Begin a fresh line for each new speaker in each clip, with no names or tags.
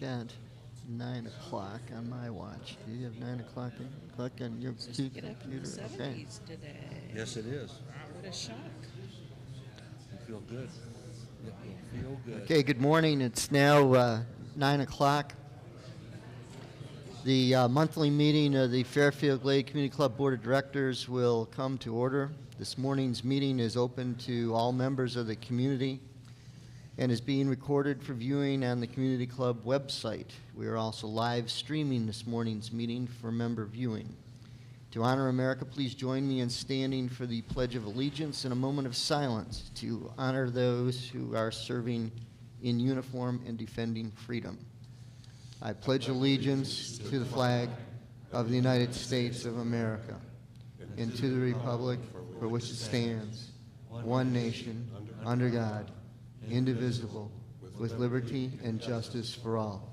got 9 o'clock on my watch. Do you have 9 o'clock on your
Get up in the
computer?
70s today.
Yes, it is.
What a shock.
You feel good. It will feel good.
Okay, good morning. It's now 9 o'clock. The monthly meeting of the Fairfield Glade Community Club Board of Directors will come to order. This morning's meeting is open to all members of the community and is being recorded for viewing on the Community Club website. We are also live streaming this morning's meeting for member viewing. To honor America, please join me in standing for the Pledge of Allegiance in a moment of silence to honor those who are serving in uniform and defending freedom. I pledge allegiance to the flag of the United States of America and to the republic for which it stands, one nation, under God, indivisible, with liberty and justice for all.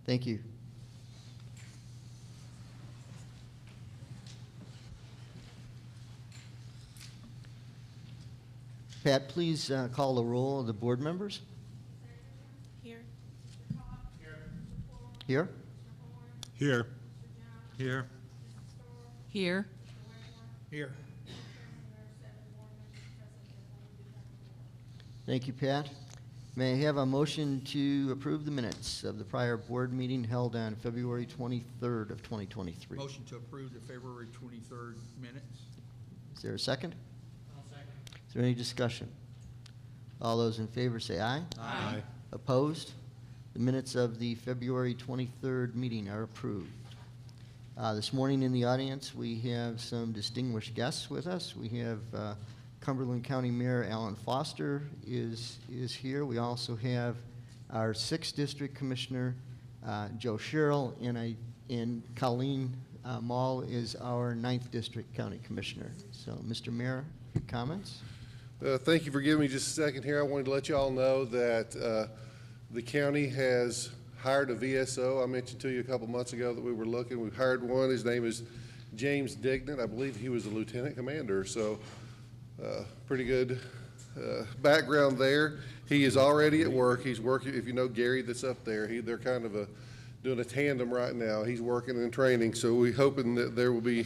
Thank you. Pat, please call the roll of the board members.
Here.
Here?
Here. Here.
Here.
Here.
Thank you, Pat. May I have a motion to approve the minutes of the prior board meeting held on February 23rd of 2023?
Motion to approve the February 23rd minutes.
Is there a second?
I'll second.
Is there any discussion? All those in favor say aye.
Aye.
Opposed? The minutes of the February 23rd meeting are approved. This morning in the audience, we have some distinguished guests with us. We have Cumberland County Mayor Alan Foster is here. We also have our 6th District Commissioner, Joe Sherrill, and Colleen Mall is our 9th District County Commissioner. So, Mr. Mayor, your comments?
Thank you for giving me just a second here. I wanted to let you all know that the county has hired a VSO. I mentioned to you a couple months ago that we were looking. We've hired one. His name is James Dignant. I believe he was a lieutenant commander, so pretty good background there. He is already at work. He's working, if you know Gary that's up there, they're kind of doing a tandem right now. He's working in training, so we're hoping that there will be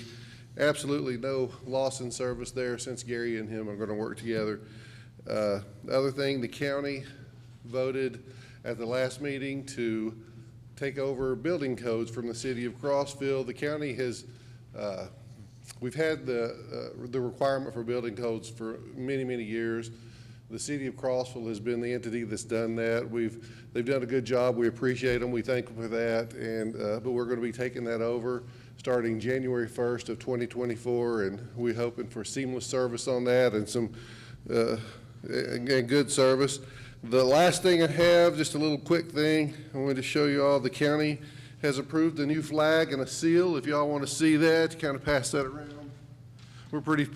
absolutely no loss in service there since Gary and him are going to work together. The other thing, the county voted at the last meeting to take over building codes from the city of Crossville. The county has, we've had the requirement for building codes for many, many years. The city of Crossville has been the entity that's done that. They've done a good job. We appreciate them. We thank them for that. And but we're going to be taking that over starting January 1st of 2024, and we're hoping for seamless service on that and some and good service. The last thing I have, just a little quick thing, I wanted to show you all. The county has approved a new flag and a seal. If y'all want to see that, kind of pass that around. We're pretty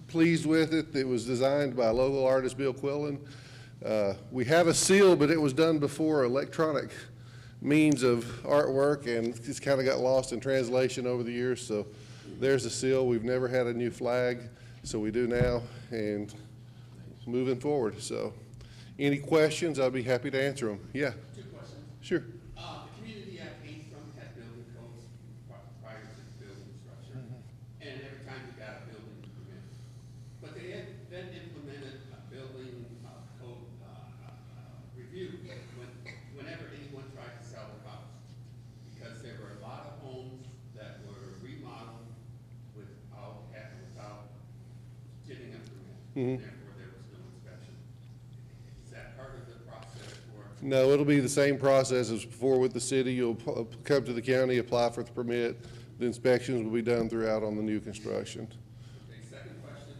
pleased with it. It was designed by local artist Bill Quillen. We have a seal, but it was done before electronic means of artwork, and it's kind of got lost in translation over the years. So there's a seal. We've never had a new flag, so we do now, and moving forward. So any questions, I'll be happy to answer them. Yeah.
2 questions.
Sure.
The community I came from had building codes prior to the building structure, and every time you got a building permit. But they had then implemented a building code review whenever anyone tried to sell their house, because there were a lot of homes that were remodeled without getting a permit. Therefore, there was no inspection. Is that part of the process? Or
No, it'll be the same process as before with the city. You'll come to the county, apply for the permit. The inspections will be done throughout on the new construction.
Okay, second question.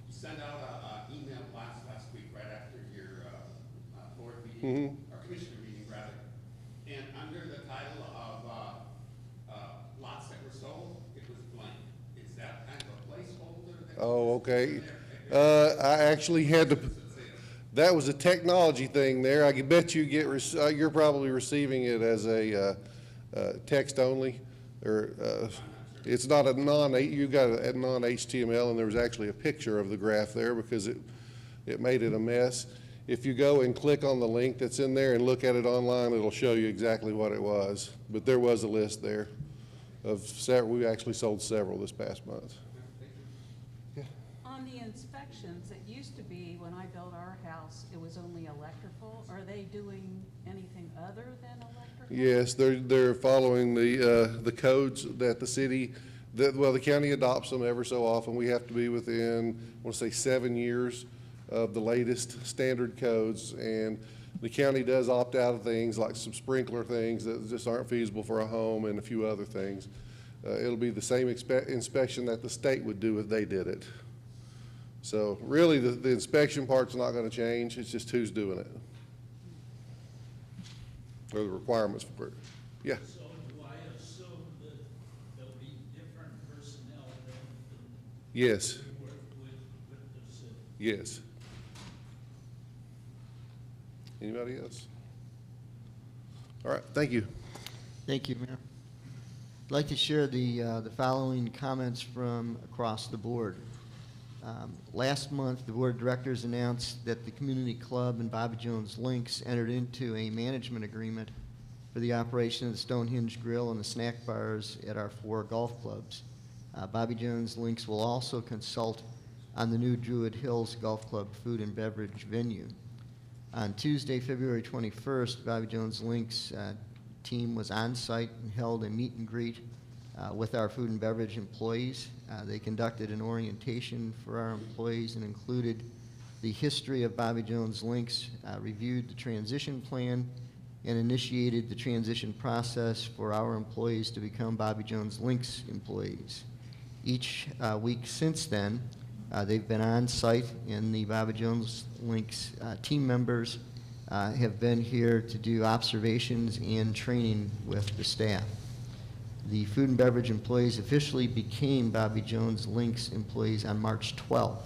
You sent out an email last week right after your board meeting, or commissioner meeting rather, and under the title of lots that were sold, it was blank. Is that kind of a placeholder?
Oh, okay. I actually had to, that was a technology thing there. I can bet you you're probably receiving it as a text only, or It's not a you got a non-HTML, and there was actually a picture of the graph there because it made it a mess. If you go and click on the link that's in there and look at it online, it'll show you exactly what it was. But there was a list there of several. We actually sold several this past month.
On the inspections, it used to be when I built our house, it was only electrical. Are they doing anything other than electrical?
Yes, they're following the codes that the city, well, the county adopts them ever so often. We have to be within, I want to say, 7 years of the latest standard codes, and the county does opt out of things like some sprinkler things that just aren't feasible for a home and a few other things. It'll be the same inspection that the state would do if they did it. So really, the inspection part's not going to change. It's just who's doing it, or the requirements for it. Yeah.
So do I assume that there'll be different personnel that
Yes.
work with the city?
Yes. Anybody else? All right. Thank you.
Thank you, Mayor. I'd like to share the following comments from across the board. Last month, the Board of Directors announced that the Community Club and Bobby Jones Links entered into a management agreement for the operation of the Stonehenge Grill and the snack bars at our 4 golf clubs. Bobby Jones Links will also consult on the new Druid Hills Golf Club food and beverage venue. On Tuesday, February 21st, Bobby Jones Links team was on site and held a meet and greet with our food and beverage employees. They conducted an orientation for our employees and included the history of Bobby Jones Links, reviewed the transition plan, and initiated the transition process for our employees to become Bobby Jones Links employees. Each week since then, they've been on site, and the Bobby Jones Links team members have been here to do observations and training with the staff. The food and beverage employees officially became Bobby Jones Links employees on March 12th,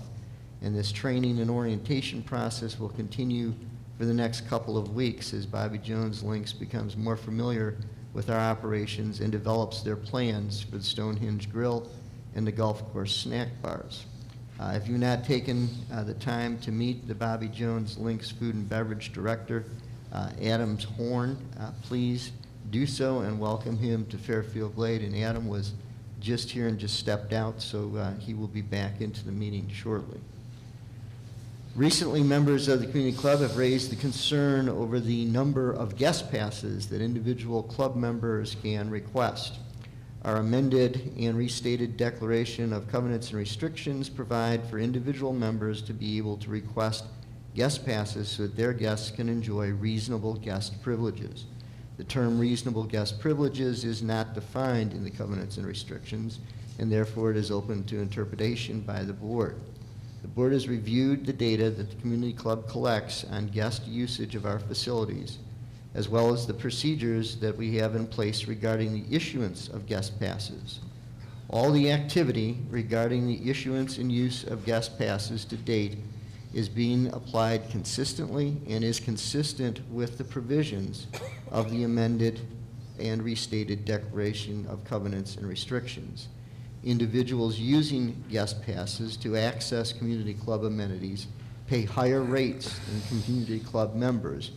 and this training and orientation process will continue for the next couple of weeks as Bobby Jones Links becomes more familiar with our operations and develops their plans for the Stonehenge Grill and the golf course snack bars. If you've not taken the time to meet the Bobby Jones Links Food and Beverage Director, Adam's Horn, please do so and welcome him to Fairfield Glade. And Adam was just here and just stepped out, so he will be back into the meeting shortly. Recently, members of the community club have raised the concern over the number of guest passes that individual club members can request. Our amended and restated declaration of covenants and restrictions provide for individual members to be able to request guest passes so that their guests can enjoy reasonable guest privileges. The term reasonable guest privileges is not defined in the covenants and restrictions, and therefore it is open to interpretation by the board. The board has reviewed the data that the community club collects on guest usage of our facilities, as well as the procedures that we have in place regarding the issuance of guest passes. All the activity regarding the issuance and use of guest passes to date is being applied consistently and is consistent with the provisions of the amended and restated Declaration of Covenants and Restrictions. Individuals using guest passes to access community club amenities pay higher rates than community club members,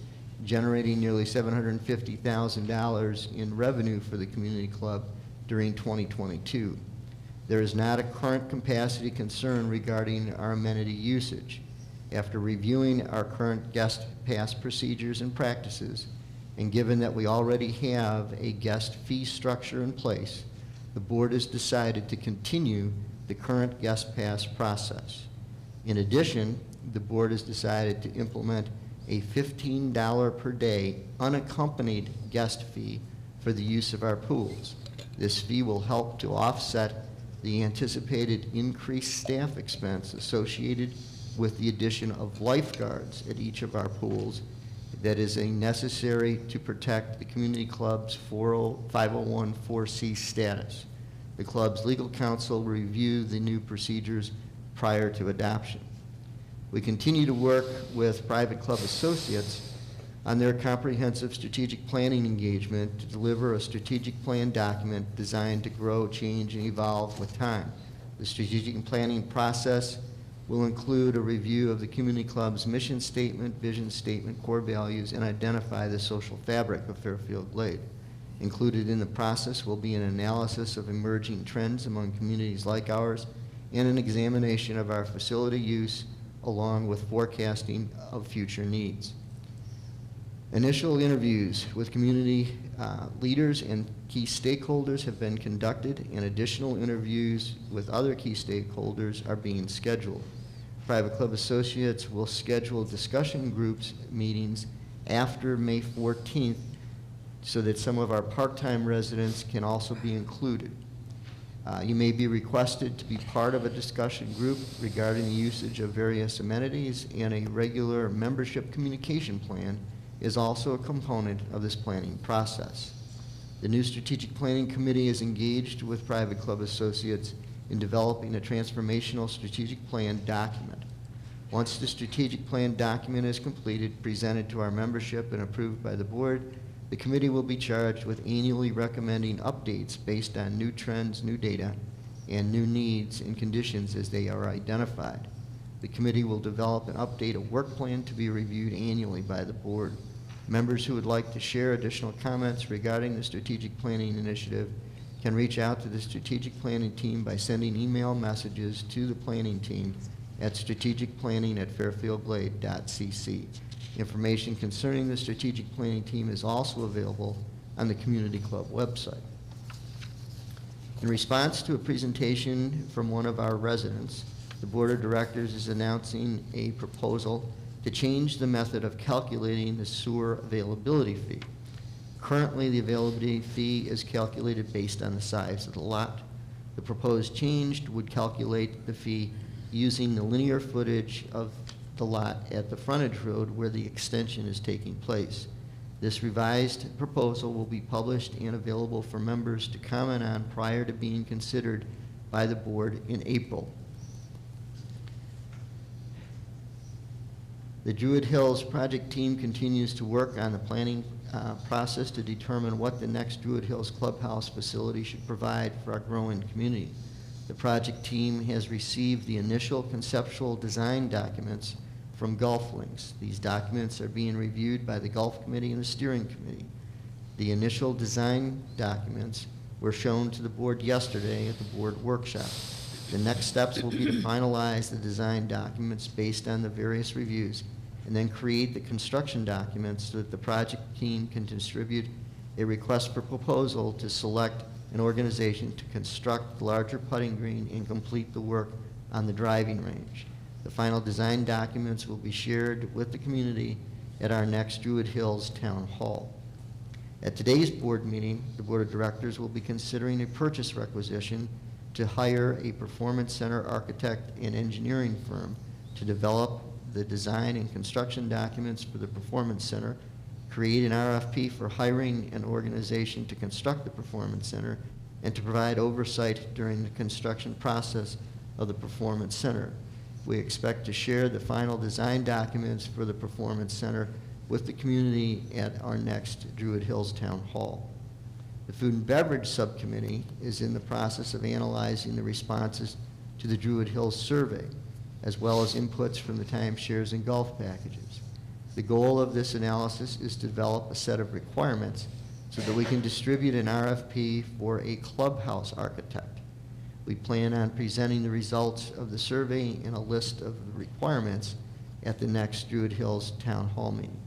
generating nearly $750,000 in revenue for the community club during 2022. There is not a current capacity concern regarding our amenity usage. After reviewing our current guest pass procedures and practices, and given that we already have a guest fee structure in place, the board has decided to continue the current guest pass process. In addition, the board has decided to implement a $15 per day unaccompanied guest fee for the use of our pools. This fee will help to offset the anticipated increased staff expense associated with the addition of lifeguards at each of our pools that is necessary to protect the community club's 501(c) status. The club's legal counsel will review the new procedures prior to adoption. We continue to work with private club associates on their comprehensive strategic planning engagement to deliver a strategic plan document designed to grow, change, and evolve with time. The strategic planning process will include a review of the community club's mission statement, vision statement, core values, and identify the social fabric of Fairfield Glade. Included in the process will be an analysis of emerging trends among communities like ours and an examination of our facility use along with forecasting of future needs. Initial interviews with community leaders and key stakeholders have been conducted, and additional interviews with other key stakeholders are being scheduled. Private Club Associates will schedule discussion groups meetings after May 14th so that some of our part-time residents can also be included. You may be requested to be part of a discussion group regarding the usage of various amenities, and a regular membership communication plan is also a component of this planning process. The new Strategic Planning Committee is engaged with Private Club Associates in developing a transformational strategic plan document. Once the strategic plan document is completed, presented to our membership, and approved by the board, the committee will be charged with annually recommending updates based on new trends, new data, and new needs and conditions as they are identified. The committee will develop and update a work plan to be reviewed annually by the board. Members who would like to share additional comments regarding the strategic planning initiative can reach out to the strategic planning team by sending email messages to the planning team at strategicplanning@fairfieldglade.cc. Information concerning the strategic planning team is also available on the community club website. In response to a presentation from one of our residents, the board of directors is announcing a proposal to change the method of calculating the sewer availability fee. Currently, the availability fee is calculated based on the size of the lot. The proposed change would calculate the fee using the linear footage of the lot at the frontage road where the extension is taking place. This revised proposal will be published and available for members to comment on prior to being considered by the board in April. The Druid Hills project team continues to work on the planning process to determine what the next Druid Hills clubhouse facility should provide for our growing community. The project team has received the initial conceptual design documents from Gulf Links. These documents are being reviewed by the Gulf Committee and the Steering Committee. The initial design documents were shown to the board yesterday at the board workshop. The next steps will be to finalize the design documents based on the various reviews, and then create the construction documents so that the project team can distribute a request for proposal to select an organization to construct the larger putting green and complete the work on the driving range. The final design documents will be shared with the community at our next Druid Hills Town Hall. At today's board meeting, the board of directors will be considering a purchase requisition to hire a performance center architect and engineering firm to develop the design and construction documents for the performance center, create an RFP for hiring an organization to construct the performance center, and to provide oversight during the construction process of the performance center. We expect to share the final design documents for the performance center with the community at our next Druid Hills Town Hall. The Food and Beverage Subcommittee is in the process of analyzing the responses to the Druid Hills survey, as well as inputs from the timeshares and golf packages. The goal of this analysis is to develop a set of requirements so that we can distribute an RFP for a clubhouse architect. We plan on presenting the results of the survey and a list of the requirements at the next Druid Hills Town Hall meeting.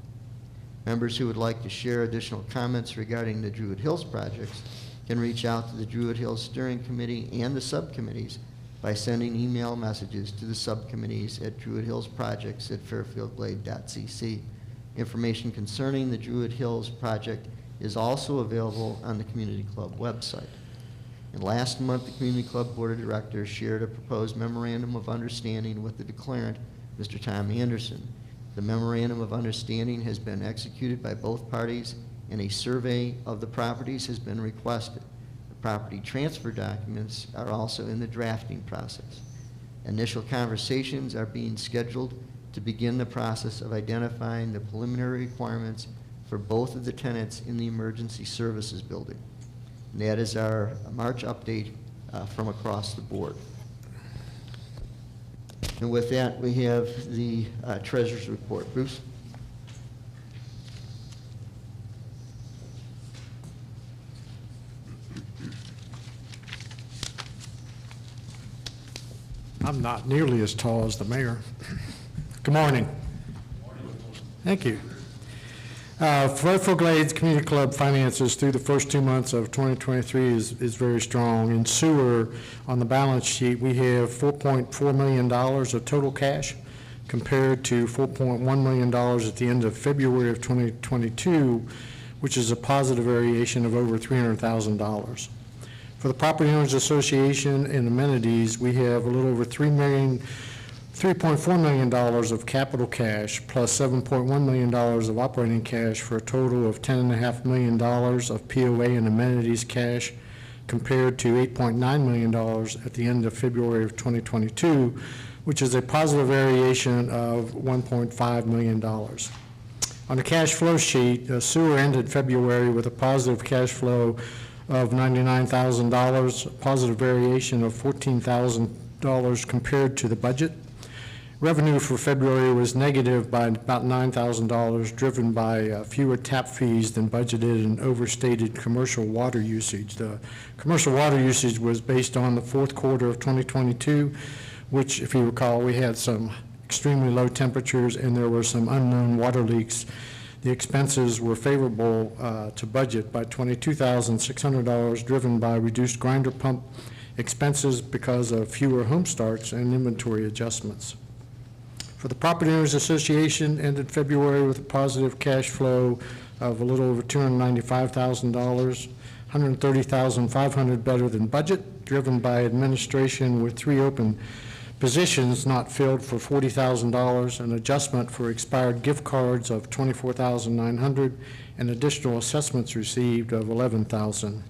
Members who would like to share additional comments regarding the Druid Hills projects can reach out to the Druid Hills Steering Committee and the subcommittees by sending email messages to the subcommittees at druidhillsprojects@fairfieldglade.cc. Information concerning the Druid Hills project is also available on the Community Club website. And last month, the Community Club Board of Directors shared a proposed memorandum of understanding with the declarant, Mr. Tom Anderson. The memorandum of understanding has been executed by both parties, and a survey of the properties has been requested. The property transfer documents are also in the drafting process. Initial conversations are being scheduled to begin the process of identifying the preliminary requirements for both of the tenants in the emergency services building. And that is our March update from across the board. And with that, we have the treasurer's report. Bruce?
I'm not nearly as tall as the mayor. Good morning. Thank you. Fairfield Glade Community Club finances through the first 2 months of 2023 is very strong. In sewer, on the balance sheet, we have $4.4 million of total cash compared to $4.1 million at the end of February of 2022, which is a positive variation of over $300,000. For the Property Owners Association and amenities, we have a little over $3.4 million of capital cash plus $7.1 million of operating cash for a total of $10.5 million of POA and amenities cash compared to $8.9 million at the end of February of 2022, which is a positive variation of $1.5 million. On the cash flow sheet, sewer ended February with a positive cash flow of $99,000, a positive variation of $14,000 compared to the budget. Revenue for February was negative by about $9,000, driven by fewer tap fees than budgeted and overstated commercial water usage. The commercial water usage was based on the fourth quarter of 2022, which, if you recall, we had some extremely low temperatures and there were some unknown water leaks. The expenses were favorable to budget by $22,600, driven by reduced grinder pump expenses because of fewer home starts and inventory adjustments. For the Property Owners Association, ended February with a positive cash flow of a little over $295,000, $130,500 better than budget, driven by administration with 3 open positions not filled for $40,000, an adjustment for expired gift cards of $24,900, and additional assessments received of $11,000.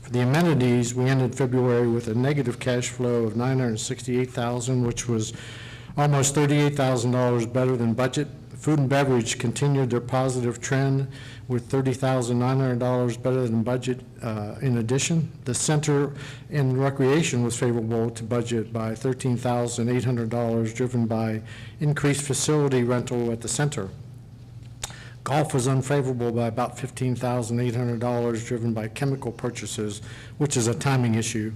For the amenities, we ended February with a negative cash flow of $968,000, which was almost $38,000 better than budget. Food and beverage continued their positive trend with $30,900 better than budget. In addition, the center and recreation was favorable to budget by $13,800, driven by increased facility rental at the center. Golf was unfavorable by about $15,800, driven by chemical purchases, which is a timing issue,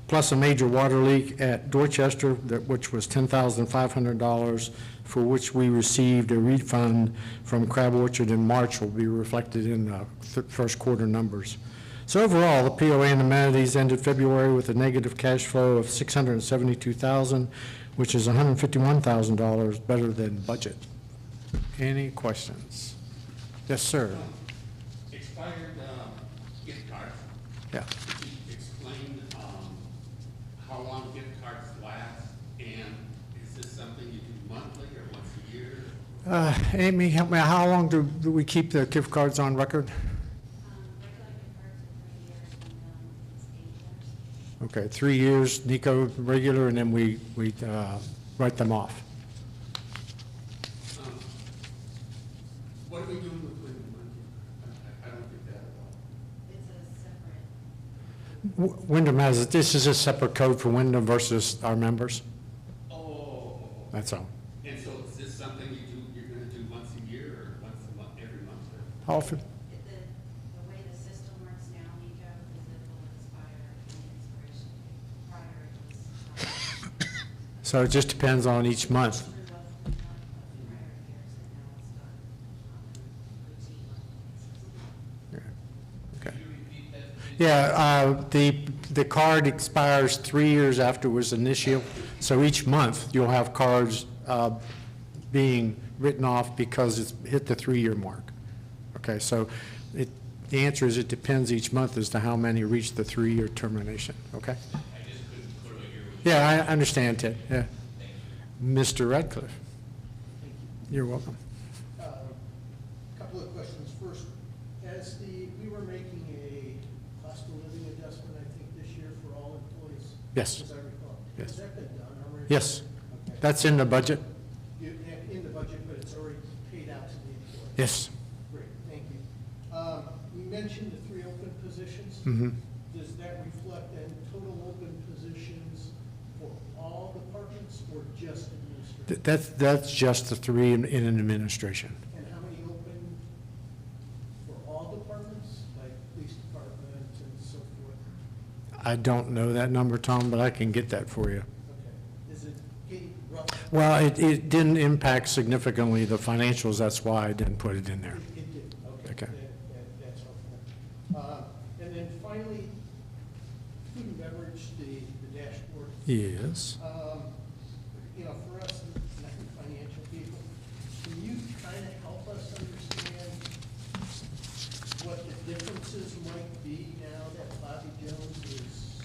plus a major water leak at Dorchester, which was $10,500, for which we received a refund from Crab Orchard in March, will be reflected in first quarter numbers. So overall, the POA and amenities ended February with a negative cash flow of $672,000, which is $151,000 better than budget. Any questions? Yes, sir.
Expired gift cards.
Yeah.
Could you explain how long gift cards last, and is this something you do monthly or once a year?
Amy, help me. How long do we keep the gift cards on record? Okay, 3 years, Nico regular, and then we write them off.
What are we doing with Wyndham money? I don't get that at all.
Wyndham has, this is a separate code for Wyndham versus our members.
Oh.
That's all.
And so is this something you're gonna do once a year or once a month, every month?
How often?
The way the system works now, Nico, is it will expire in the expiration date. Prior it was.
So it just depends on each month.
Through what we done of prior years, and now it's done routine monthly basis.
Yeah, the card expires 3 years after it was initial, so each month you'll have cards being written off because it's hit the 3-year mark. Okay, so the answer is it depends each month as to how many reach the 3-year termination, okay?
I just couldn't clearly hear what
Yeah, I understand, Ted, yeah. Mr. Radcliffe? You're welcome.
Couple of questions. First, we were making a cost of living adjustment, I think, this year for all employees.
Yes.
As I recall.
Yes.
Has that been done already?
Yes,
Okay.
that's in the budget.
In the
Yes.
Great, thank you. You mentioned the 3 open positions.
Mm-hmm.
Does that reflect then total open positions for all departments or just administration?
That's just the 3 in administration.
And how many open for all departments, like police department and so forth?
I don't know that number, Tom, but I can get that for you.
Okay. Is it getting rough?
Well, it didn't impact significantly the financials, that's why I didn't put it in there.
It did, okay.
Okay.
That's helpful. And then finally, food and beverage, the dashboard.
Yes.
You know, for us, financial people, can you kind of help us understand what the differences might be now that Bobby Jones is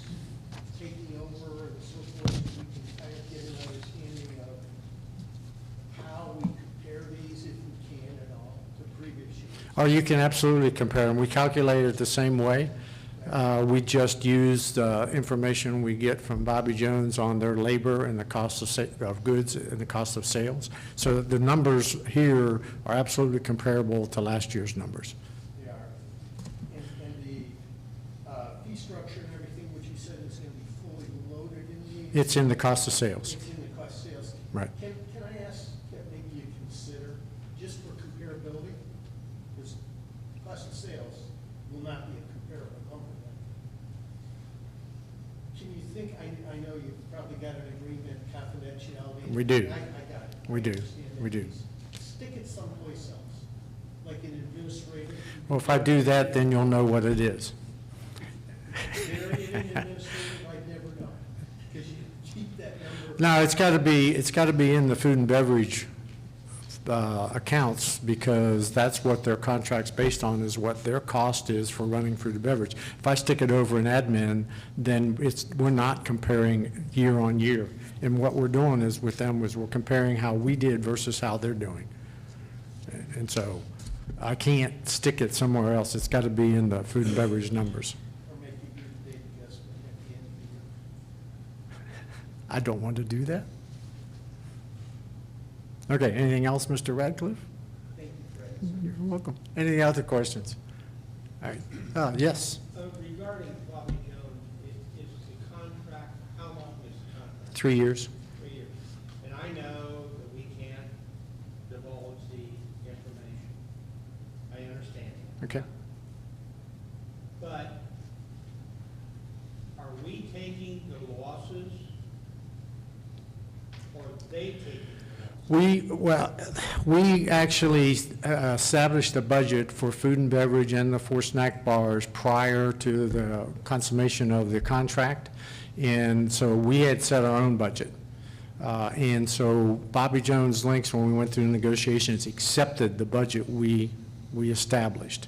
taking over and so forth? We can kind of get an understanding of how we compare these, if we can at all, to previous years.
Oh, you can absolutely compare them. We calculate it the same way. We just use the information we get from Bobby Jones on their labor and the cost of goods and the cost of sales. So the numbers here are absolutely comparable to last year's numbers.
They are. And the fee structure and everything, which you said is going to be fully loaded in the.
It's in the cost of sales.
It's in the cost of sales.
Right.
Can I ask that maybe you consider, just for comparability, because cost of sales will not be a comparable number then. Can you think, I know you've probably got an agreement, confidentiality.
We do.
I got it.
We do.
I understand that
We do.
piece. Stick it someplace else, like an administrative.
Well, if I do that, then you'll know what it is.
Bury it in administrative, I'd never know, because you keep that number.
No, it's got to be in the food and beverage accounts, because that's what their contract's based on, is what their cost is for running food and beverage. If I stick it over in admin, then we're not comparing year on year. And what we're doing is with them is we're comparing how we did versus how they're doing. And so I can't stick it somewhere else. It's got to be in the food and beverage numbers.
Or make you year-to-date adjustment at the end of the year.
I don't want to do that. Okay, anything else, Mr. Radcliffe?
Thank you, Fred.
You're welcome. Any other questions? All right, yes,
Regarding Bobby Jones, is the contract, how long is the contract?
3 years.
3 years. And I know that we can't divulge the information. I understand.
Okay.
But are we taking the losses, or are they taking the losses?
We actually established a budget for food and beverage and the 4 snack bars prior to the consummation of the contract. And so we had set our own budget. And so Bobby Jones Links, when we went through the negotiations, accepted the budget we established.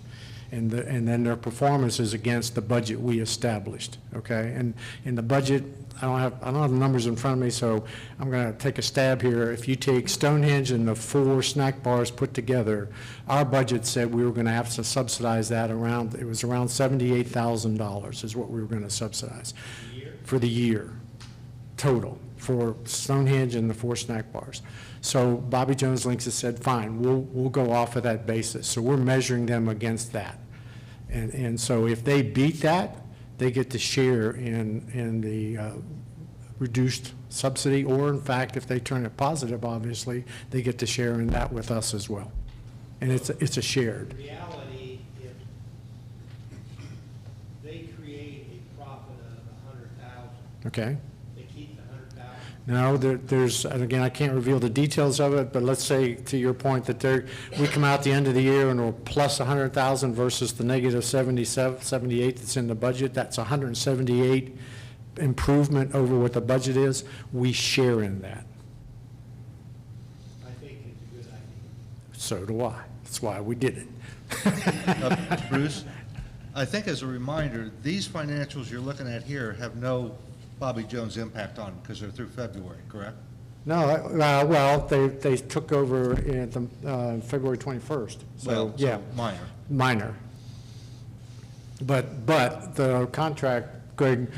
And then their performance is against the budget we established, okay? And in the budget, I don't have the numbers in front of me, so I'm going to take a stab here. If you take Stonehenge and the 4 snack bars put together, our budget said we were going to have to subsidize that around $78,000 is what we were going to subsidize for the year total for Stonehenge and the 4 snack bars. So Bobby Jones Links has said, fine, we'll go off of that basis. So we're measuring them against that. And so if they beat that, they get to share in the reduced subsidy, or in fact, if they turn it positive, obviously, they get to share in that with us as well. And it's a shared.
In reality, if they create a profit of $100,000,
Okay?
they keep the $100,000.
No, there's, and again, I can't reveal the details of it, but let's say, to your point, that we come out the end of the year and we're plus 100,000 versus the negative 78 that's in the budget. That's 178 improvement over what the budget is. We share in that.
I think it's a good idea.
So do I. That's why we did it.
Bruce, I think as a reminder, these financials you're looking at here have no Bobby Jones impact on them because they're through February, correct?
No, well, they took over at the February 21st. So, yeah.
Minor.
Minor. But the contract, Greg,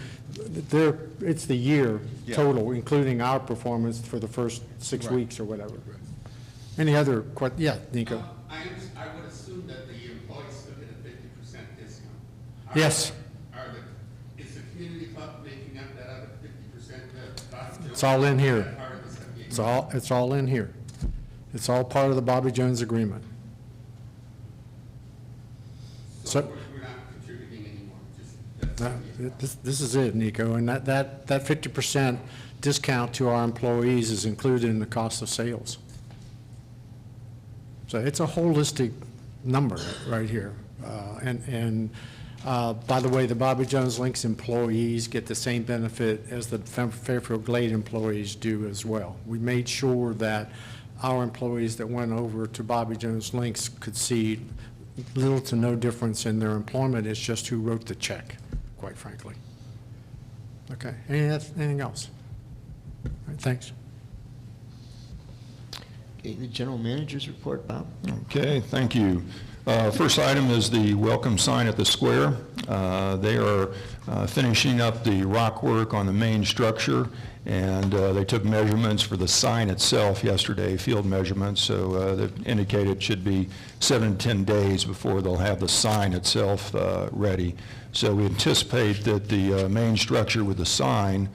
it's the year
Yeah.
total, including our performance for the first 6
Right.
weeks or whatever. Any other yeah, Nico?
I
I would assume that the employees still get a 50% discount.
Yes.
Is the community club making up that other 50%?
It's all in here.
Part of the 78?
It's all in here. It's all part of the Bobby Jones agreement.
So
So-
we're not contributing anymore, just that's
This is it, Nico, and that 50% discount to our employees is included in the cost of sales. So it's a holistic number right here. By the way, the Bobby Jones Links employees get the same benefit as the Fairfield Glade employees do as well. We made sure that our employees that went over to Bobby Jones Links could see little to no difference in their employment. It's just who wrote the check, quite frankly. Okay, anything else? All right, thanks.
Okay, the general manager's report, Bob.
Okay, thank you. First item is the welcome sign at the square. They are finishing up the rock work on the main structure, and they took measurements for the sign itself yesterday, field measurements, so they indicated it should be 7 to 10 days before they'll have the sign itself ready. So we anticipate that the main structure with the sign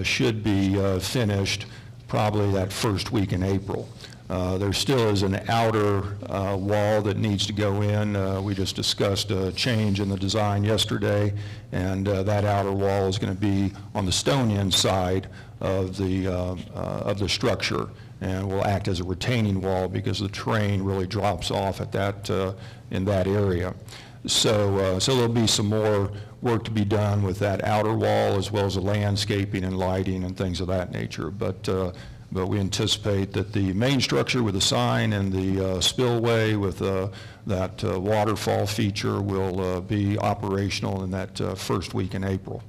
should be finished probably that first week in April. There still is an outer wall that needs to go in. We just discussed a change in the design yesterday, and that outer wall is going to be on the stone-in side of the structure, and will act as a retaining wall because the terrain really drops off at that in that area. So there'll be some more work to be done with that outer wall, as well as the landscaping and lighting and things of that nature. But we anticipate that the main structure with the sign and the spillway with that waterfall feature will be operational in that first week in April.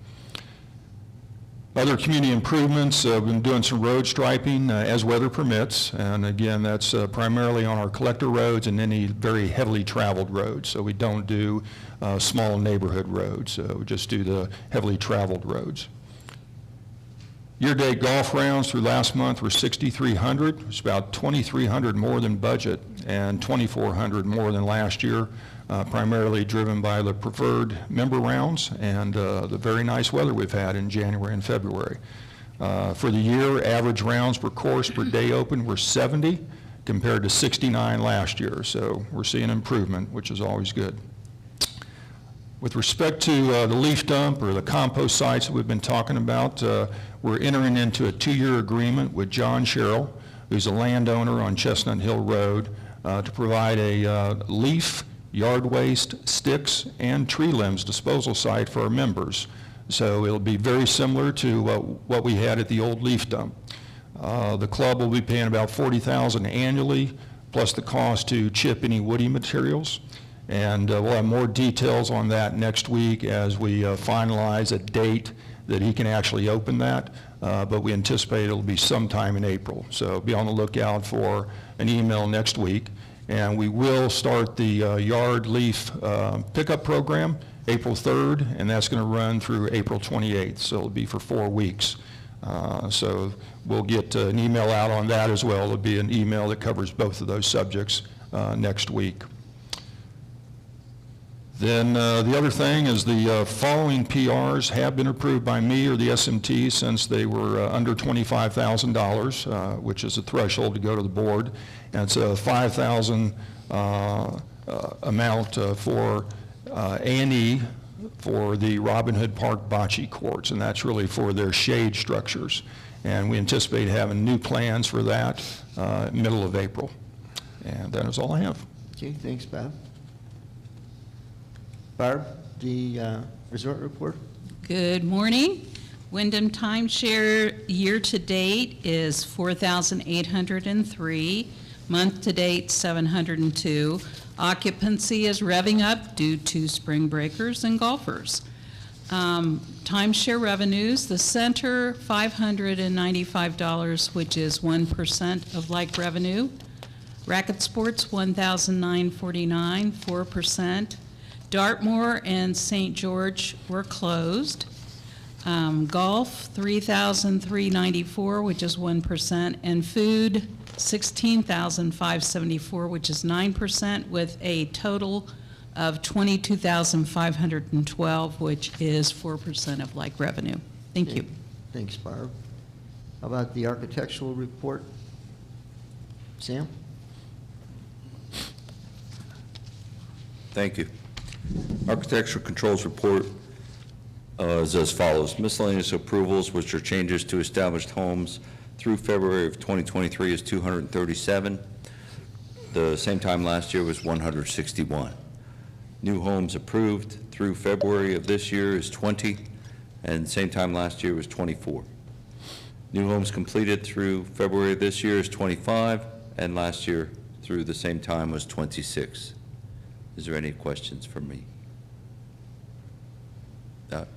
Other community improvements, we've been doing some road striping as weather permits, and again, that's primarily on our collector roads and any very heavily traveled roads. So we don't do small neighborhood roads, we just do the heavily traveled roads. Year-to-date golf rounds through last month were 6,300. It's about 2,300 more than budget and 2,400 more than last year, primarily driven by the preferred member rounds and the very nice weather we've had in January and February. For the year, average rounds per course per day open were 70 compared to 69 last year. So we're seeing improvement, which is always good. With respect to the leaf dump or the compost sites that we've been talking about, we're entering into a 2-year agreement with John Sherrill, who's a landowner on Chestnut Hill Road, to provide a leaf, yard waste, sticks, and tree limbs disposal site for our members. So it'll be very similar to what we had at the old leaf dump. The club will be paying about $40,000 annually, plus the cost to chip any woody materials. And we'll have more details on that next week as we finalize a date that he can actually open that, but we anticipate it'll be sometime in April. So be on the lookout for an email next week. And we will start the yard leaf pickup program April 3rd, and that's going to run through April 28th, so it'll be for 4 weeks. So we'll get an email out on that as well. It'll be an email that covers both of those subjects next week. Then the other thing is the following PRs have been approved by me or the SMT since they were under $25,000, which is a threshold to go to the board. And it's a $5,000 amount for A&E for the Robin Hood Park bocce courts, and that's really for their shade structures. And we anticipate having new plans for that middle of April. And that is all I have.
Okay, thanks, Bob. Barb, the resort report?
Good morning. Wyndham timeshare year-to-date is 4,803. Month-to-date, 702. Occupancy is revving up due to spring breakers and golfers. Timeshare revenues, the center, $595, which is 1% of like revenue. Racket sports, $1,949, 4%. Dartmoor and St. George were closed. Golf, $3,394, which is 1%, and food, $16,574, which is 9%, with a total of $22,512, which is 4% of like revenue. Thank you.
Thanks, Barb. How about the architectural report? Sam?
Thank you. Architectural Controls Report is as follows. Miscellaneous approvals, which are changes to established homes through February of 2023, is 237. The same time last year was 161. New homes approved through February of this year is 20, and same time last year was 24. New homes completed through February of this year is 25, and last year through the same time was 26. Is there any questions for me?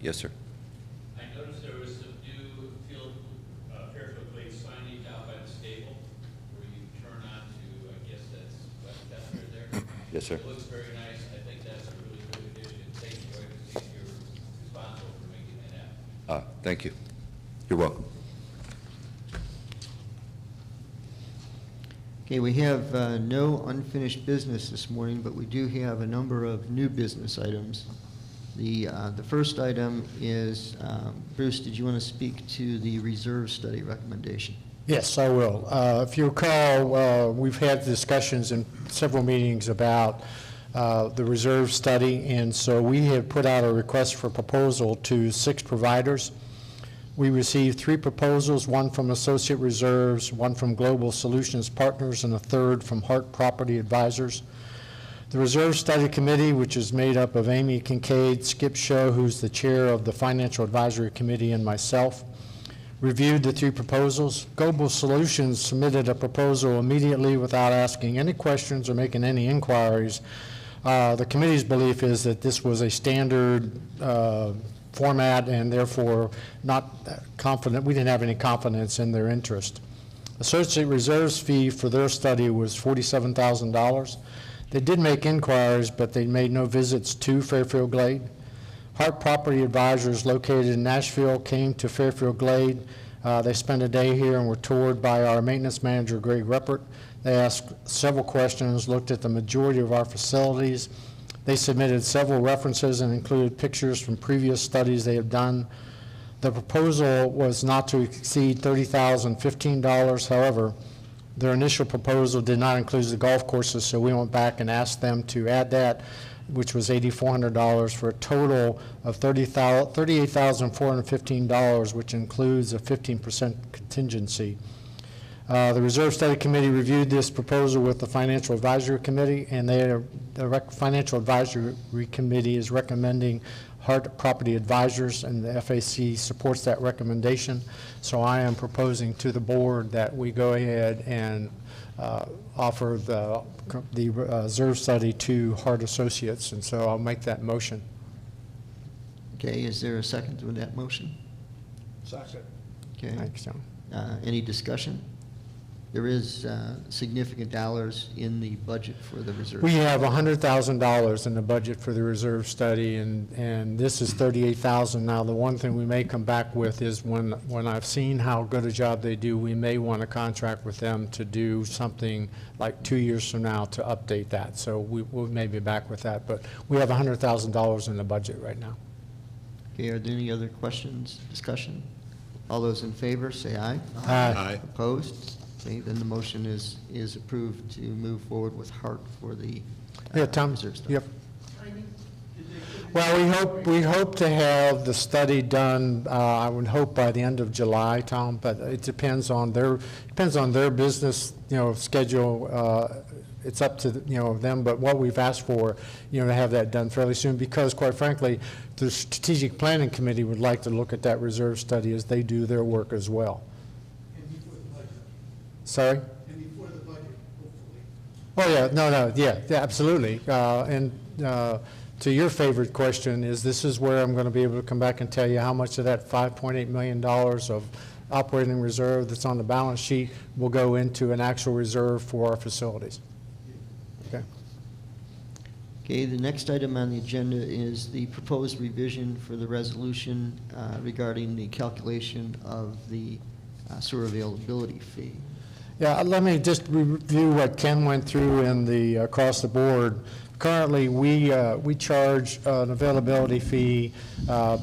Yes, sir.
I noticed there was some new Fairfield Glade signage out by the stable where you turn on to, I guess that's West Chester there.
Yes, sir.
It looks very nice. I think that's a really good addition. Thank you, I think you're responsible for making that happen.
Thank you. You're welcome.
Okay, we have no unfinished business this morning, but we do have a number of new business items. The first item is, Bruce, did you want to speak to the reserve study recommendation?
Yes, I will. If you recall, we've had discussions in several meetings about the reserve study, and so we have put out a request for proposal to 6 providers. We received 3 proposals, one from Associate Reserves, one from Global Solutions Partners, and a third from Hart Property Advisors. The Reserve Study Committee, which is made up of Amy Kincaid, Skip Show, who's the chair of the Financial Advisory Committee, and myself, reviewed the 3 proposals. Global Solutions submitted a proposal immediately without asking any questions or making any inquiries. The committee's belief is that this was a standard format and therefore not confident. We didn't have any confidence in their interest. Associate Reserve's fee for their study was $47,000. They did make inquiries, but they made no visits to Fairfield Glade. Hart Property Advisors, located in Nashville, came to Fairfield Glade. They spent a day here and were toured by our maintenance manager, Greg Ruppert. They asked several questions, looked at the majority of our facilities. They submitted several references and included pictures from previous studies they have done. The proposal was not to exceed $30,015. However, their initial proposal did not include the golf courses, so we went back and asked them to add that, which was $8,400 for a total of $38,415, which includes a 15% contingency. The Reserve Study Committee reviewed this proposal with the Financial Advisory Committee, and the Financial Advisory Committee is recommending Hart Property Advisors, and the FAC supports that recommendation. So I am proposing to the board that we go ahead and offer the reserve study to Hart Associates, and so I'll make that motion.
Okay, is there a second to that motion?
Second.
Okay.
Thanks, John.
Any discussion? There is significant dollars in the budget for the reserve.
We have $100,000 in the budget for the reserve study, and this is $38,000. Now, the one thing we may come back with is when I've seen how good a job they do, we may want to contract with them to do something like 2 years from now to update that. So we'll maybe back with that, but we have $100,000 in the budget right now.
Okay, are there any other questions, discussion? All those in favor, say aye.
Aye.
Opposed? Okay, then the motion is approved to move forward with Hart for the
Yeah, Tom?
reserve study.
Yep. Well, we hope to have the study done, I would hope by the end of July, Tom, but it depends on their business, schedule. It's up to, them, but what we've asked for, to have that done fairly soon, because quite frankly, the Strategic Planning Committee would like to look at that reserve study as they do their work as well.
And before the budget.
Sorry?
And before the budget, hopefully.
Oh, yeah, no, yeah, absolutely. To your favorite question is, this is where I'm going to be able to come back and tell you how much of that $5.8 million of operating reserve that's on the balance sheet will go into an actual reserve for our facilities. Okay.
Okay, the next item on the agenda is the proposed revision for the resolution regarding the calculation of the sewer availability fee.
Yeah, let me just review what Ken went through in the, across the board. Currently, we charge an availability fee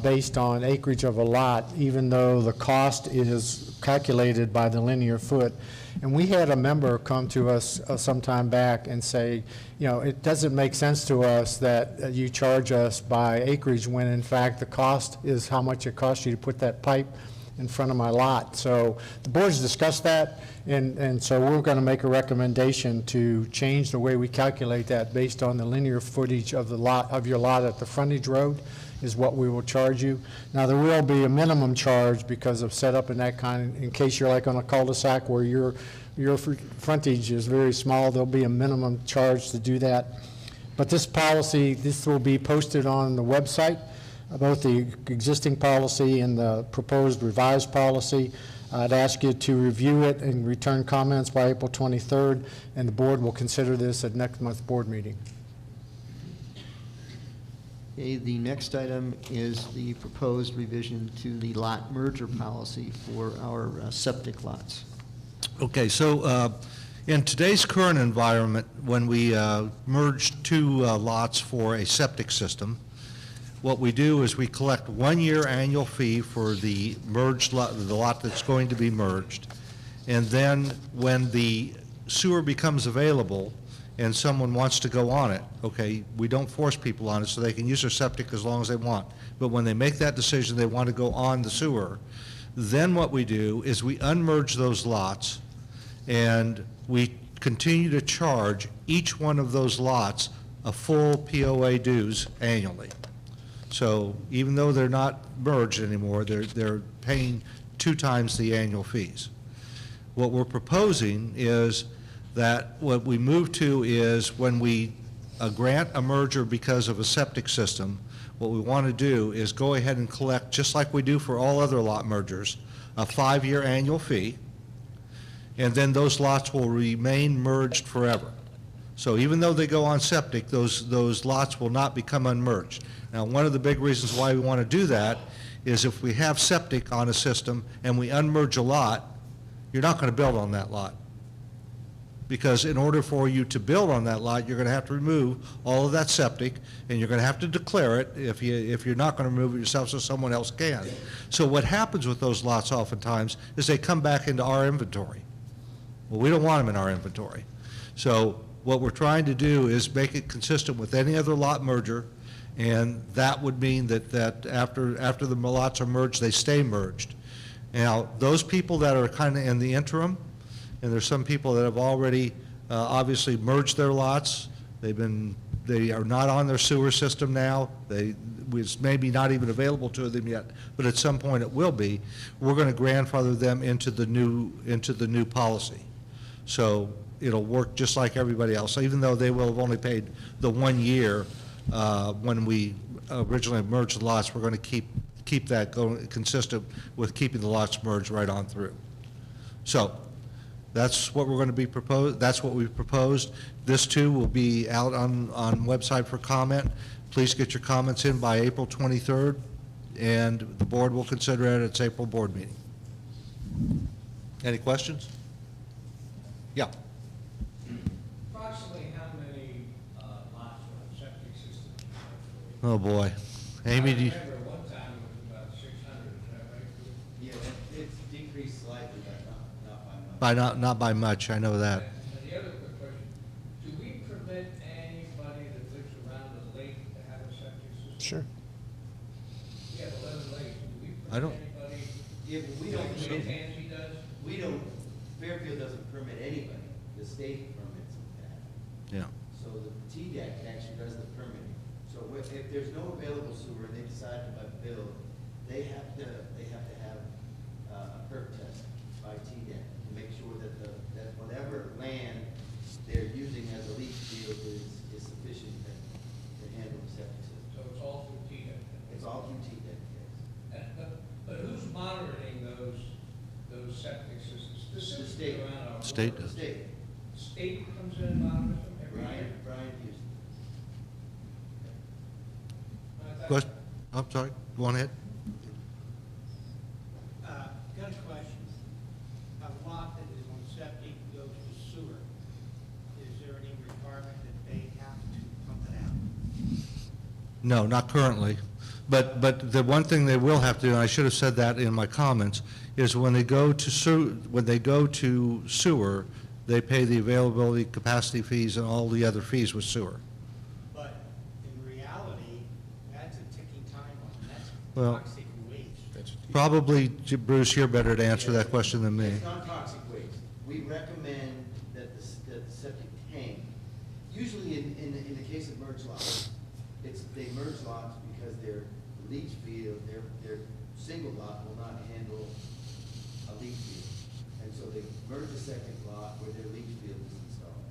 based on acreage of a lot, even though the cost is calculated by the linear foot. And we had a member come to us some time back and say, you know, it doesn't make sense to us that you charge us by acreage when in fact the cost is how much it costs you to put that pipe in front of my lot. So the board's discussed that, and so we're going to make a recommendation to change the way we calculate that based on the linear footage of the lot, of your lot at the frontage road is what we will charge you. Now, there will be a minimum charge because of setup and that kind, in case you're like on a cul-de-sac where your frontage is very small, there'll be a minimum charge to do that. But this policy, this will be posted on the website, both the existing policy and the proposed revised policy. I'd ask you to review it and return comments by April 23rd, and the board will consider this at next month's board meeting.
Okay, the next item is the proposed revision to the lot merger policy for our septic lots.
Okay, so in today's current environment, when we merge two lots for a septic system, what we do is we collect 1-year annual fee for the merged lot, the lot that's going to be merged, and then when the sewer becomes available and someone wants to go on it, okay, we don't force people on it, so they can use their septic as long as they want. But when they make that decision, they want to go on the sewer, then what we do is we unmerge those lots, and we continue to charge each one of those lots a full POA dues annually. So even though they're not merged anymore, they're paying 2 times the annual fees. What we're proposing is that what we move to is when we grant a merger because of a septic system, what we want to do is go ahead and collect, just like we do for all other lot mergers, a 5-year annual fee, and then those lots will remain merged forever. So even though they go on septic, those lots will not become unmerged. Now, one of the big reasons why we want to do that is if we have septic on a system and we unmerge a lot, you're not going to build on that lot. Because in order for you to build on that lot, you're going to have to remove all of that septic, and you're going to have to declare it if you're not going to remove it yourself so someone else can. So what happens with those lots oftentimes is they come back into our inventory. Well, we don't want them in our inventory. So what we're trying to do is make it consistent with any other lot merger, and that would mean that after the lots are merged, they stay merged. Now, those people that are kind of in the interim, and there's some people that have already obviously merged their lots, they are not on their sewer system now, it's maybe not even available to them yet, but at some point it will be. We're going to grandfather them into the new policy. So it'll work just like everybody else, even though they will have only paid the 1 year when we originally merged the lots. We're going to keep that going consistent with keeping the lots merged right on through. So that's what we're going to be proposed. That's what we've proposed. This too will be out on website for comment. Please get your comments in by April 23rd, and the board will consider it at its April board meeting. Any questions? Yeah.
Approximately how many lots or septic systems?
Oh boy, Amy, do you?
I remember one time it was about 600, is that right?
Yeah, it's decreased slightly, but not by much.
Not by much, I know that.
And the other quick question, do we permit anybody that lives around the lake to have a septic system?
Sure.
We have 11 lakes, do we
I don't-
permit anybody?
Yeah, but we don't,
Tansy does?
we don't, Fairfield doesn't permit anybody. The state permits that.
Yeah.
So the TDEC actually does the permitting. So if there's no available sewer and they decide to build, they have to have a perk test by TDEC to make sure that that whatever land they're using as a leach field is sufficient to handle the septic system.
So it's all through TDEC?
It's all through TDEC, yes.
But who's monitoring those septic systems?
The state.
Around our
State
The
does.
state.
State comes in and monitors them every year?
Brian Houston.
Question? I'm sorry, go on ahead.
Got a question. A lot that is on septic goes to sewer. Is there any requirement that they have to pump it out?
No, not currently. But the one thing they will have to do, and I should have said that in my comments, is when they go to sewer, they pay the availability, capacity fees, and all the other fees with sewer.
But in reality, that's a ticking time bomb. That's
Well,
toxic waste.
Probably, Bruce, you're better to answer that question than me.
It's not toxic waste. We recommend that the septic tank, usually in the case of merge lots, they merge lots because their leach field, their single lot will not handle a leach field. And so they merge a second lot where their leach field is installed.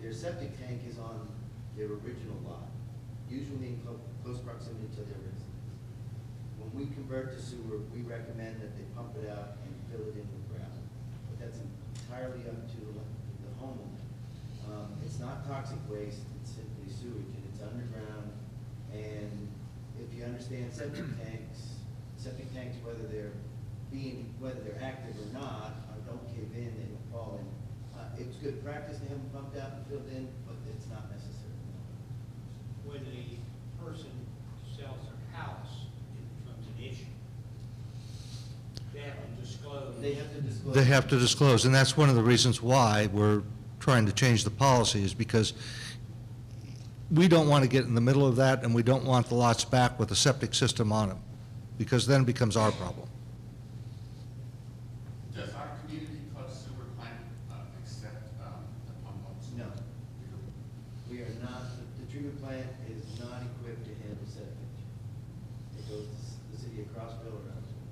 Their septic tank is on their original lot, usually in close proximity to their residence. When we convert to sewer, we recommend that they pump it out and fill it in with gravel. But that's entirely up to the homeowner. It's not toxic waste, it's simply sewage, and it's underground. And if you understand septic tanks, whether they're active or not, don't cave in, they don't fall in. It's good practice to have them pumped out and filled in, but it's not necessary.
When a person sells their house, it becomes an issue. They have to disclose.
They have to disclose.
They have to disclose, and that's one of the reasons why we're trying to change the policy, is because we don't want to get in the middle of that, and we don't want the lots back with a septic system on them, because then it becomes our problem.
Does our community club sewer plant accept the pump outs?
No. We are not, the treatment plant is not equipped to handle septic. It goes to the city of Crossville or elsewhere.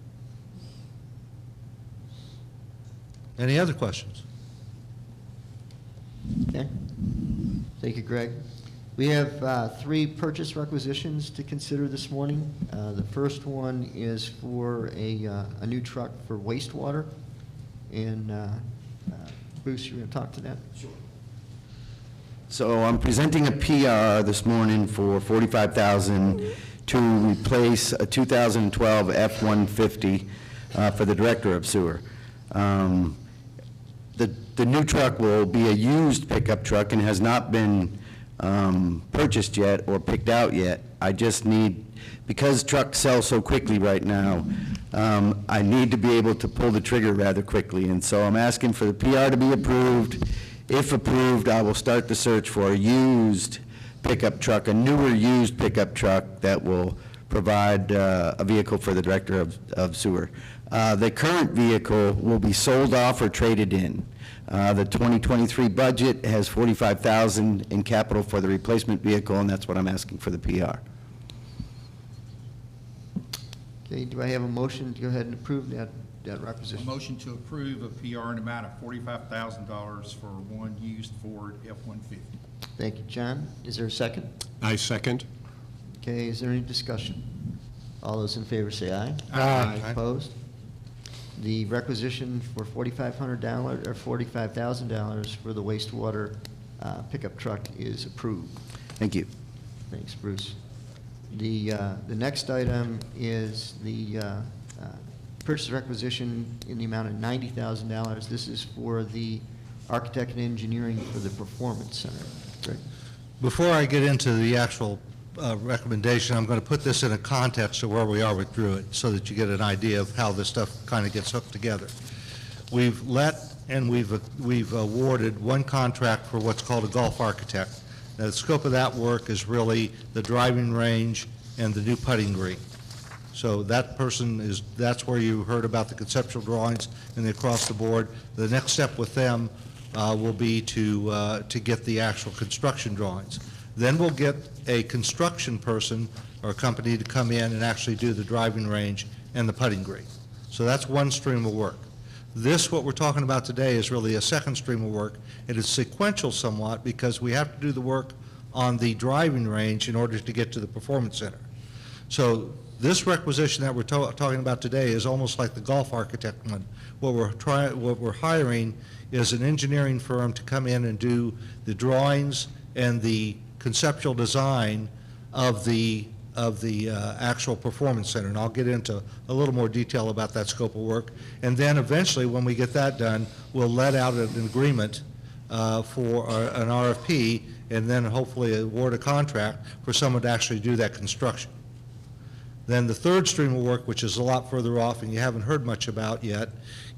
Any other questions?
Okay. Thank you, Greg. We have 3 purchase requisitions to consider this morning. The first one is for a new truck for wastewater. And Bruce, you're going to talk to that?
Sure.
So I'm presenting a PR this morning for $45,000 to replace a 2012 F-150 for the Director of Sewer. The new truck will be a used pickup truck and has not been purchased yet or picked out yet. I just need, because trucks sell so quickly right now, I need to be able to pull the trigger rather quickly. And so I'm asking for the PR to be approved. If approved, I will start the search for a used pickup truck, a newer used pickup truck that will provide a vehicle for the Director of Sewer. The current vehicle will be sold off or traded in. The 2023 budget has $45,000 in capital for the replacement vehicle, and that's what I'm asking for the PR.
Okay, do I have a motion to go ahead and approve that
A
requisition?
motion to approve a PR in the amount of $45,000 for one used Ford F-150.
Thank you, John. Is there a second?
I second.
Okay, is there any discussion? All those in favor say aye.
Aye.
Opposed? The requisition for $4,500 or $45,000 for the wastewater pickup truck is approved.
Thank you.
Thanks, Bruce. The next item is the purchase requisition in the amount of $90,000. This is for the architect and engineering for the Performance Center. Greg?
Before I get into the actual recommendation, I'm going to put this in a context of where we are with Druid, so that you get an idea of how this stuff kind of gets hooked together. We've let and we've awarded one contract for what's called a golf architect. Now, the scope of that work is really the driving range and the new putting green. So that person is, that's where you heard about the conceptual drawings and the across the board. The next step with them will be to get the actual construction drawings. Then we'll get a construction person or a company to come in and actually do the driving range and the putting green. So that's one stream of work. This, what we're talking about today, is really a second stream of work. It is sequential somewhat because we have to do the work on the driving range in order to get to the Performance Center. So this requisition that we're talking about today is almost like the golf architect one. What we're hiring is an engineering firm to come in and do the drawings and the conceptual design of the of the actual performance center, and I'll get into a little more detail about that scope of work. And then eventually, when we get that done, we'll let out an agreement for an RFP, and then hopefully award a contract for someone to actually do that construction. Then the third stream of work, which is a lot further off and you haven't heard much about yet,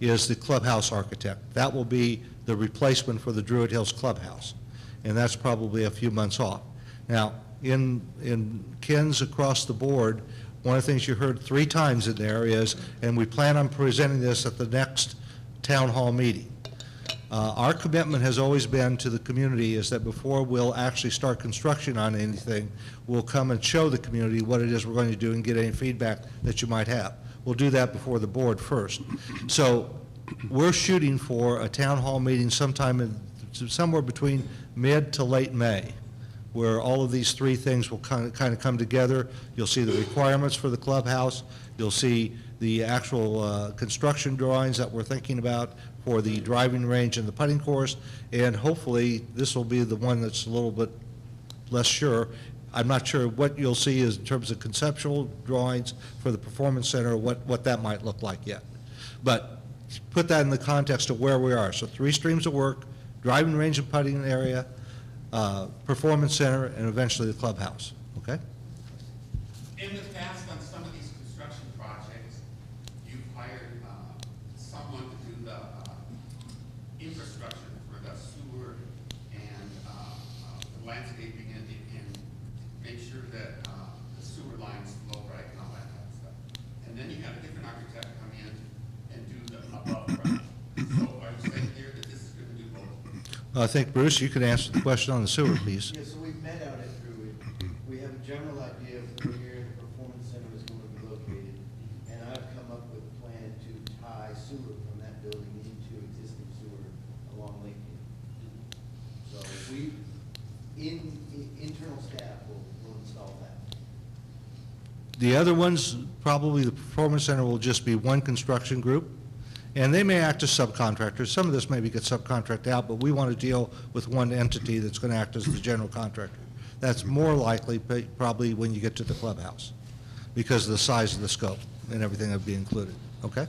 is the clubhouse architect. That will be the replacement for the Druid Hills Clubhouse, and that's probably a few months off. Now, in Ken's across the board, one of the things you heard 3 times in there is, and we plan on presenting this at the next town hall meeting. Our commitment has always been to the community is that before we'll actually start construction on anything, we'll come and show the community what it is we're going to do and get any feedback that you might have. We'll do that before the board first. So we're shooting for a town hall meeting somewhere between mid to late May, where all of these 3 things will kind of come together. You'll see the requirements for the clubhouse. You'll see the actual construction drawings that we're thinking about for the driving range and the putting course, and hopefully this will be the one that's a little bit less sure. I'm not sure what you'll see is in terms of conceptual drawings for the performance center, what that might look like yet. But put that in the context of where we are. So 3 streams of work: driving range and putting area, performance center, and eventually the clubhouse. Okay?
In the past, on some of these construction projects, you've hired someone to do the infrastructure for the sewer and the landscaping and make sure that the sewer lines flow right and all that kind of stuff. And then you have a different architect come in and do the above ground. So are you saying here that this is going to do both?
I think, Bruce, you could answer the question on the sewer piece.
Yeah, so we've met out at Druid. We have a general idea of where the performance center is going to be located, and I've come up with a plan to tie sewer from that building into existing sewer along Lakeview. So internal staff will install that.
The other ones, probably the performance center will just be one construction group, and they may act as subcontractors. Some of this maybe gets subcontracted out, but we want to deal with one entity that's going to act as the general contractor. That's more likely probably when you get to the clubhouse because of the size of the scope and everything that would be included, okay?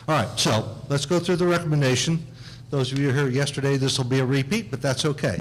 All right, so let's go through the recommendation. Those of you who were here yesterday, this will be a repeat, but that's okay.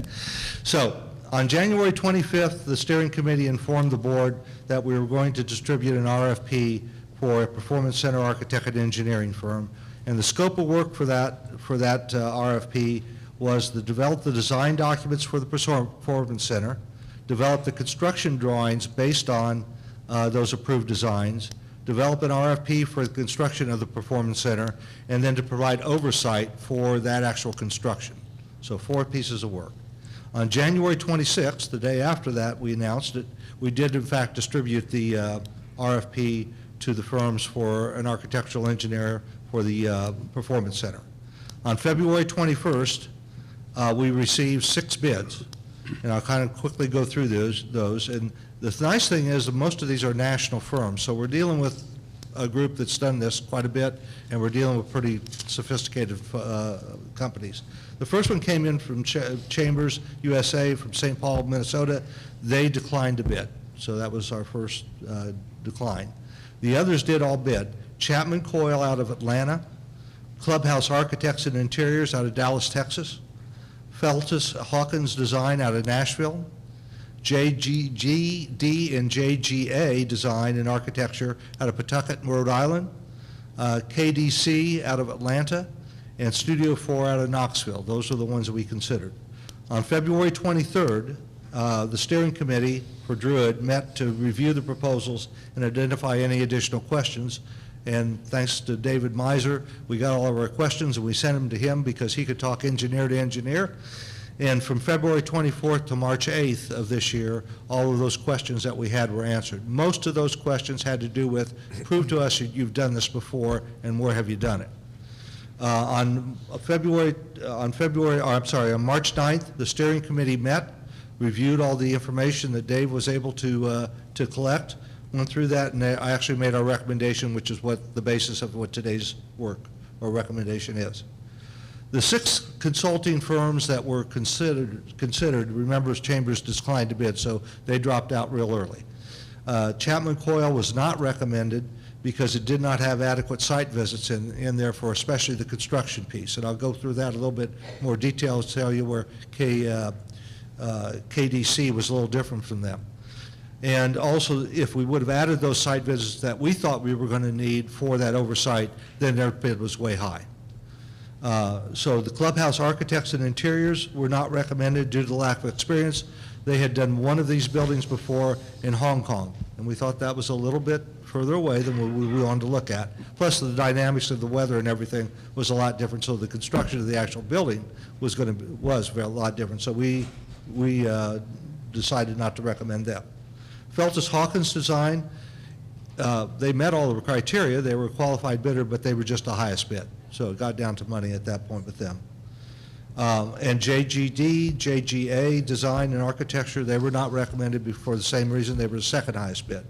So on January 25th, the steering committee informed the board that we were going to distribute an RFP for a performance center architect and engineering firm. And the scope of work for that RFP was to develop the design documents for the performance center, develop the construction drawings based on those approved designs, develop an RFP for the construction of the performance center, and then to provide oversight for that actual construction. So 4 pieces of work. On January 26th, the day after that, we announced it. We did, in fact, distribute the RFP to the firms for an architectural engineer for the performance center. On February 21st, we received 6 bids, and I'll kind of quickly go through those. And the nice thing is that most of these are national firms, so we're dealing with a group that's done this quite a bit, and we're dealing with pretty sophisticated companies. The first one came in from Chambers USA from St. Paul, Minnesota. They declined to bid, so that was our first decline. The others did all bid. Chapman Coyle out of Atlanta, Clubhouse Architects and Interiors out of Dallas, Texas, Feltus Hawkins Design out of Nashville, JGD and JGA Design and Architecture out of Pawtucket, Rhode Island, KDC out of Atlanta, and Studio 4 out of Knoxville. Those are the ones that we considered. On February 23rd, the steering committee for Druid met to review the proposals and identify any additional questions. And thanks to David Miser, we got all of our questions and we sent them to him because he could talk engineer to engineer. And from February 24th to March 8th of this year, all of those questions that we had were answered. Most of those questions had to do with, prove to us that you've done this before and where have you done it. On March 9th, the steering committee met, reviewed all the information that Dave was able to collect, went through that, and I actually made our recommendation, which is what the basis of what today's work or recommendation is. The 6 consulting firms that were considered, remember Chambers declined to bid, so they dropped out real early. Chapman Coil was not recommended because it did not have adequate site visits in there for especially the construction piece. And I'll go through that a little bit more detail to tell you where KDC was a little different from them. And also, if we would have added those site visits that we thought we were going to need for that oversight, then their bid was way high. So the clubhouse architects and interiors were not recommended due to the lack of experience. They had done one of these buildings before in Hong Kong, and we thought that was a little bit further away than we wanted to look at. Plus, the dynamics of the weather and everything was a lot different, so the construction of the actual building was a lot different. So we decided not to recommend them. Feltus Hawkins Design, they met all the criteria. They were a qualified bidder, but they were just the highest bid. So it got down to money at that point with them. And JGD, JGA, Design and Architecture, they were not recommended for the same reason. They were the second highest bid.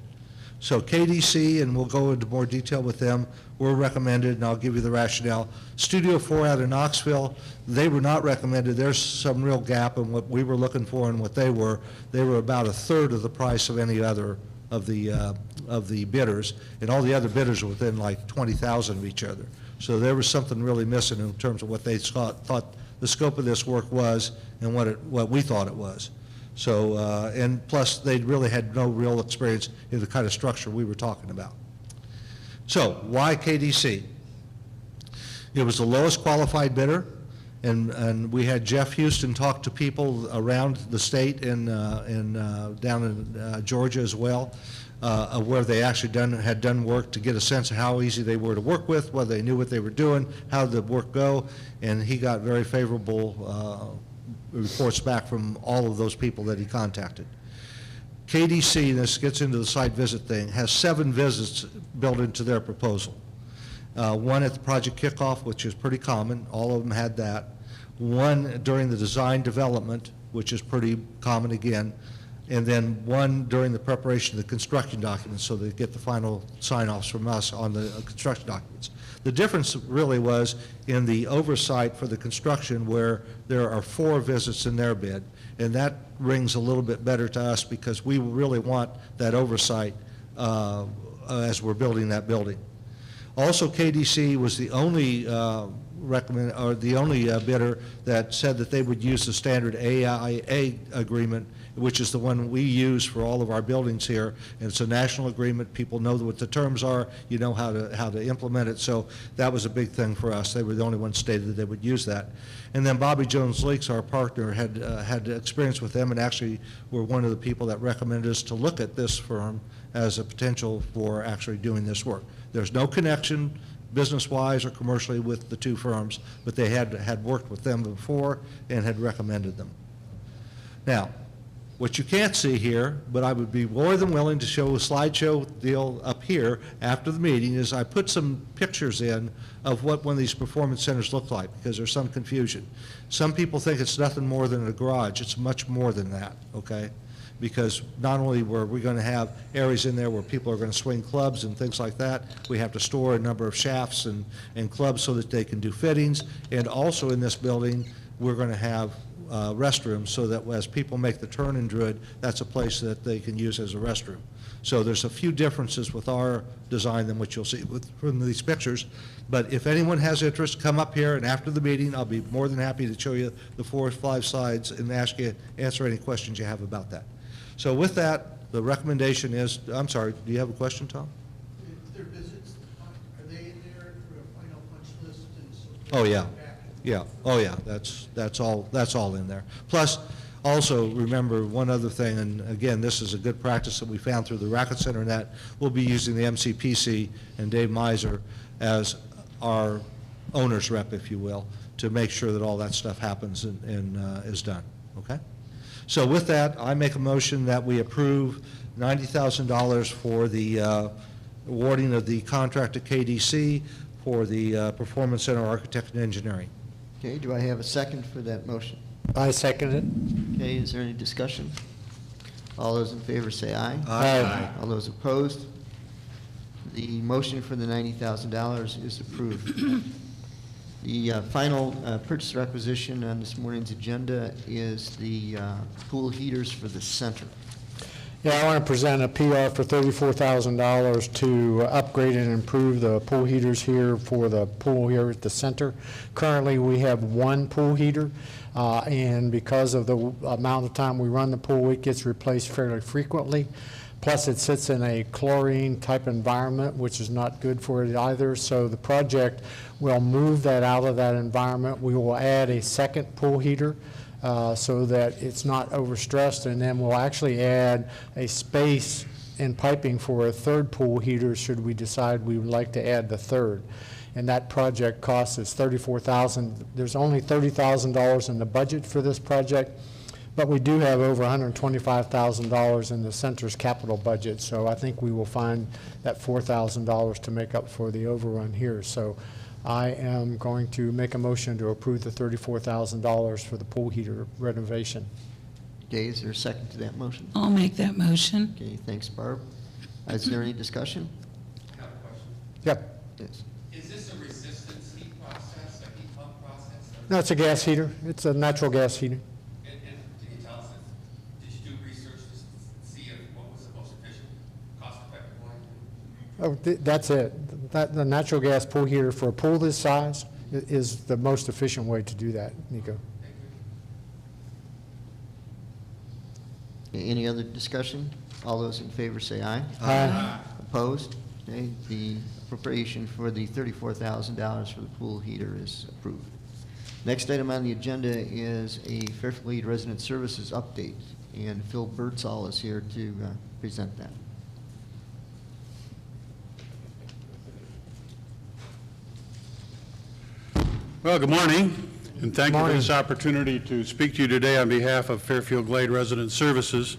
So KDC, and we'll go into more detail with them, were recommended, and I'll give you the rationale. Studio 4 out of Knoxville, they were not recommended. There's some real gap in what we were looking for and what they were. They were about a third of the price of any other of the bidders, and all the other bidders were within like 20,000 of each other. So there was something really missing in terms of what they thought the scope of this work was and what we thought it was. So, and plus they really had no real experience in the kind of structure we were talking about. So why KDC? It was the lowest qualified bidder, and we had Jeff Houston talk to people around the state and down in Georgia as well, where they actually had done work to get a sense of how easy they were to work with, whether they knew what they were doing, how did the work go, and he got very favorable reports back from all of those people that he contacted. KDC, and this gets into the site visit thing, has 7 visits built into their proposal. One at the project kickoff, which is pretty common. All of them had that. One during the design development, which is pretty common again. And then one during the preparation of the construction documents, so they get the final sign-offs from us on the construction documents. The difference really was in the oversight for the construction, where there are 4 visits in their bid, and that rings a little bit better to us because we really want that oversight as we're building that building. Also, KDC was the only bidder that said that they would use the standard AIA agreement, which is the one we use for all of our buildings here. And it's a national agreement. People know what the terms are. You know how to implement it. So that was a big thing for us. They were the only ones stated that they would use that. And then Bobby Jones Leaks, our partner, had experience with them and actually were one of the people that recommended us to look at this firm as a potential for actually doing this work. There's no connection business-wise or commercially with the 2 firms, but they had worked with them before and had recommended them. Now, what you can't see here, but I would be more than willing to show a slideshow deal up here after the meeting, is I put some pictures in of what one of these performance centers look like, because there's some confusion. Some people think it's nothing more than a garage. It's much more than that, okay? Because not only were we going to have areas in there where people are going to swing clubs and things like that, we have to store a number of shafts and clubs so that they can do fittings. And also in this building, we're going to have restrooms so that as people make the turn in Druid, that's a place that they can use as a restroom. So there's a few differences with our design than what you'll see from these pictures. But if anyone has interest, come up here, and after the meeting, I'll be more than happy to show you the 4 or 5 slides and answer any questions you have about that. So with that, the recommendation is, I'm sorry, do you have a question, Tom?
If their visits, are they in there for a final punch list and so?
Oh, yeah. Yeah, oh, yeah, that's all in there. Plus, also, remember one other thing, and again, this is a good practice that we found through the Racket Center, and that we'll be using the MCPC and Dave Miser as our owner's rep, if you will, to make sure that all that stuff happens and is done, okay? So with that, I make a motion that we approve $90,000 for the awarding of the contract to KDC for the Performance Center Architect and Engineering.
Okay, do I have a second for that motion?
I second it.
Okay, is there any discussion? All those in favor say aye.
Aye.
All those opposed? The motion for the $90,000 is approved. The final purchase requisition on this morning's agenda is the pool heaters for the center.
Yeah, I want to present a PR for $34,000 to upgrade and improve the pool heaters here for the pool here at the center. Currently, we have one pool heater, and because of the amount of time we run the pool, it gets replaced fairly frequently. Plus, it sits in a chlorine-type environment, which is not good for it either. So the project will move that out of that environment. We will add a second pool heater so that it's not overstressed, and then we'll actually add a space in piping for a third pool heater should we decide we would like to add the third. And that project cost is $34,000. There's only $30,000 in the budget for this project, but we do have over $125,000 in the center's capital budget, so I think we will find that $4,000 to make up for the overrun here. So I am going to make a motion to approve the $34,000 for the pool heater renovation.
Okay, is there a second to that motion?
I'll make that motion.
Okay, thanks, Barb. Is there any discussion?
I have a question.
Yep.
Yes.
Is this a resistance heat process, a heat pump process?
No, it's a gas heater. It's a natural gas heater.
And can you tell us, did you do research to see what was the most efficient, cost-effective way?
Oh, that's it. The natural gas pool heater for a pool this size is the most efficient way to do that, Nico.
Okay, any other discussion? All those in favor say aye.
Aye.
Opposed? Okay, the appropriation for the $34,000 for the pool heater is approved. Next item on the agenda is a Fairfield Glade Resident Services update, and Phil Birdsall is here to present that.
Well, good morning, and thank you for this opportunity to speak to you today on behalf of Fairfield Glade Resident Services.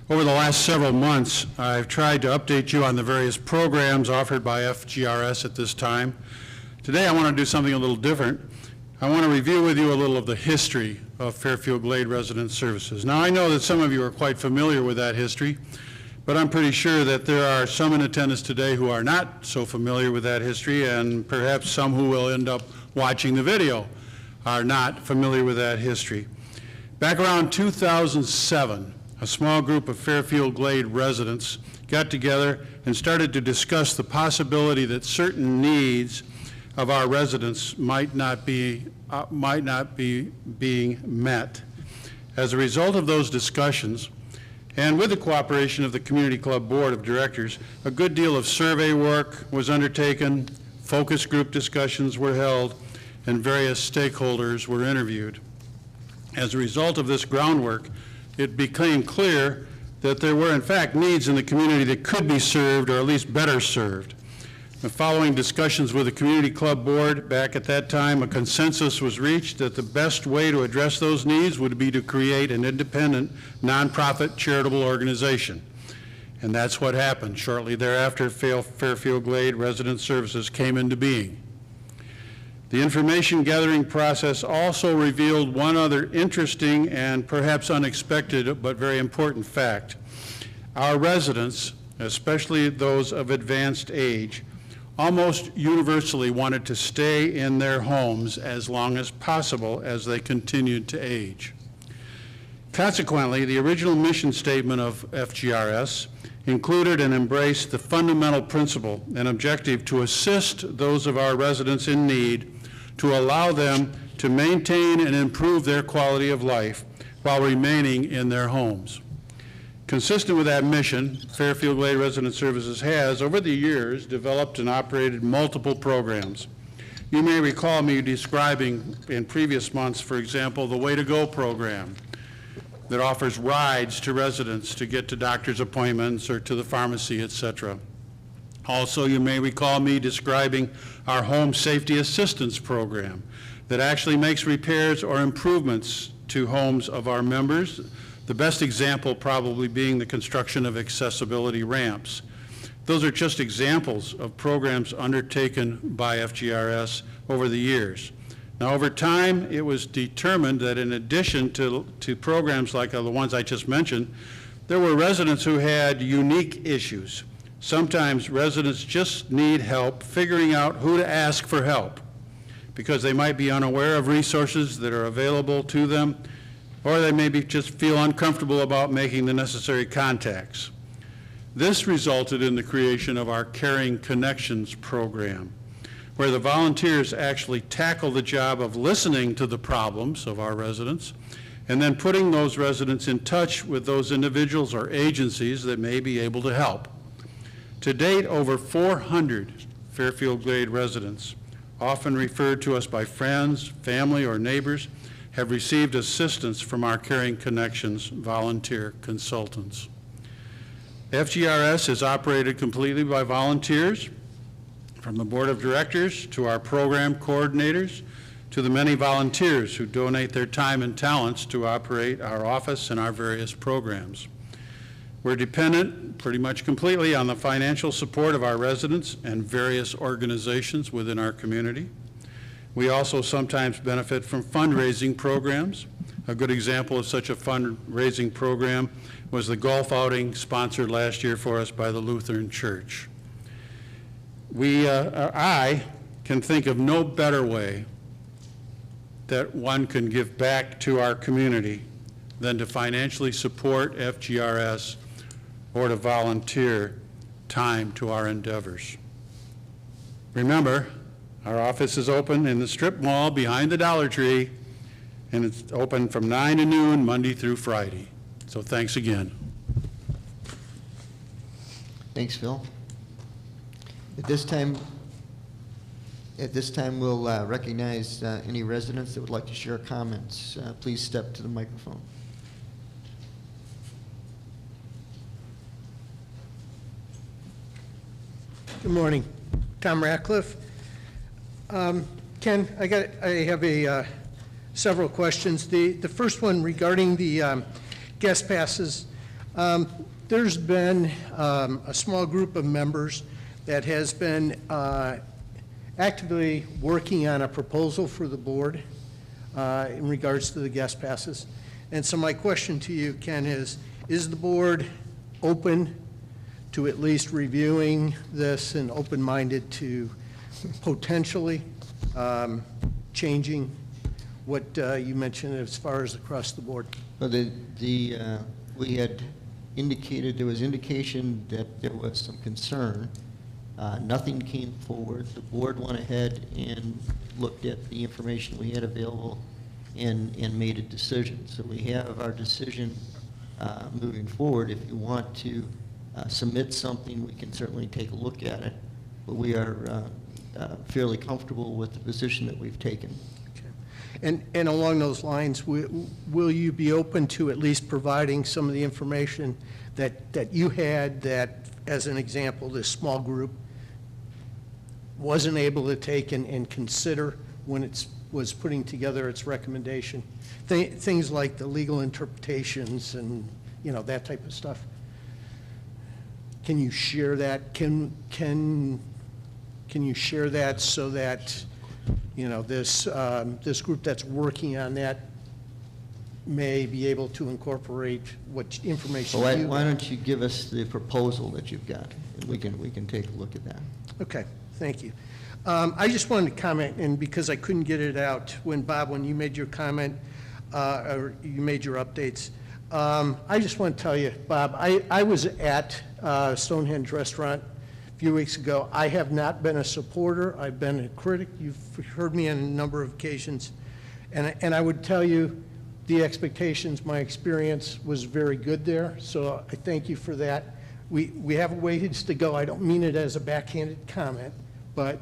Over the last several months, I've tried to update you on the various programs offered by FGRS at this time. Today, I want to do something a little different. I want to review with you a little of the history of Fairfield Glade Resident Services. Now, I know that some of you are quite familiar with that history, but I'm pretty sure that there are some in attendance today who are not so familiar with that history, and perhaps some who will end up watching the video are not familiar with that history. Back around 2007, a small group of Fairfield Glade residents got together and started to discuss the possibility that certain needs of our residents might not be being met. As a result of those discussions, and with the cooperation of the Community Club Board of Directors, a good deal of survey work was undertaken, focus group discussions were held, and various stakeholders were interviewed. As a result of this groundwork, it became clear that there were in fact needs in the community that could be served, or at least better served. And following discussions with the Community Club Board back at that time, a consensus was reached that the best way to address those needs would be to create an independent, nonprofit charitable organization. And that's what happened. Shortly thereafter, Fairfield Glade Resident Services came into being. The information gathering process also revealed one other interesting and perhaps unexpected but very important fact. Our residents, especially those of advanced age, almost universally wanted to stay in their homes as long as possible as they continued to age. Consequently, the original mission statement of FGRS included and embraced the fundamental principle and objective to assist those of our residents in need, to allow them to maintain and improve their quality of life while remaining in their homes. Consistent with that mission, Fairfield Glade Resident Services has, over the years, developed and operated multiple programs. You may recall me describing in previous months, for example, the Way to Go program that offers rides to residents to get to doctor's appointments or to the pharmacy, etc. Also, you may recall me describing our Home Safety Assistance Program that actually makes repairs or improvements to homes of our members, the best example probably being the construction of accessibility ramps. Those are just examples of programs undertaken by FGRS over the years. Now, over time, it was determined that in addition to programs like the ones I just mentioned, there were residents who had unique issues. Sometimes residents just need help figuring out who to ask for help because they might be unaware of resources that are available to them, or they maybe just feel uncomfortable about making the necessary contacts. This resulted in the creation of our Caring Connections program, where the volunteers actually tackle the job of listening to the problems of our residents and then putting those residents in touch with those individuals or agencies that may be able to help. To date, over 400 Fairfield Glade residents, often referred to us by friends, family, or neighbors, have received assistance from our Caring Connections volunteer consultants. FGRS is operated completely by volunteers, from the board of directors to our program coordinators to the many volunteers who donate their time and talents to operate our office and our various programs. We're dependent pretty much completely on the financial support of our residents and various organizations within our community. We also sometimes benefit from fundraising programs. A good example of such a fundraising program was the golf outing sponsored last year for us by the Lutheran Church. I can think of no better way that one can give back to our community than to financially support FGRS or to volunteer time to our endeavors. Remember, our office is open in the strip mall behind the Dollar Tree, and it's open from 9 to noon, Monday through Friday. So thanks again.
Thanks, Phil. At this time, we'll recognize any residents that would like to share comments. Please step to the microphone.
Good morning. Tom Ratcliffe. Ken, I have several questions. The first one regarding the guest passes. There's been a small group of members that has been actively working on a proposal for the board in regards to the guest passes. And so my question to you, Ken, is the board open to at least reviewing this and open-minded to potentially changing what you mentioned as far as across the board?
Well, we had indicated, there was indication that there was some concern. Nothing came forward. The board went ahead and looked at the information we had available and made a decision. So we have our decision moving forward. If you want to submit something, we can certainly take a look at it. But we are fairly comfortable with the position that we've taken.
Okay. And along those lines, will you be open to at least providing some of the information that you had that, as an example, this small group wasn't able to take and consider when it was putting together its recommendation? Things like the legal interpretations and, that type of stuff. Can you share that? Can you share that so that, this group that's working on that may be able to incorporate what information
Well,
you
why don't you give us the proposal that you've got, and we can take a look at that.
Okay, thank you. I just wanted to comment, and because I couldn't get it out when you made your comment, or you made your updates, I just want to tell you, Bob, I was at Stonehenge Restaurant a few weeks ago. I have not been a supporter. I've been a critic. You've heard me on a number of occasions. And I would tell you, the expectations, my experience was very good there, so I thank you for that. We have a ways to go. I don't mean it as a backhanded comment, but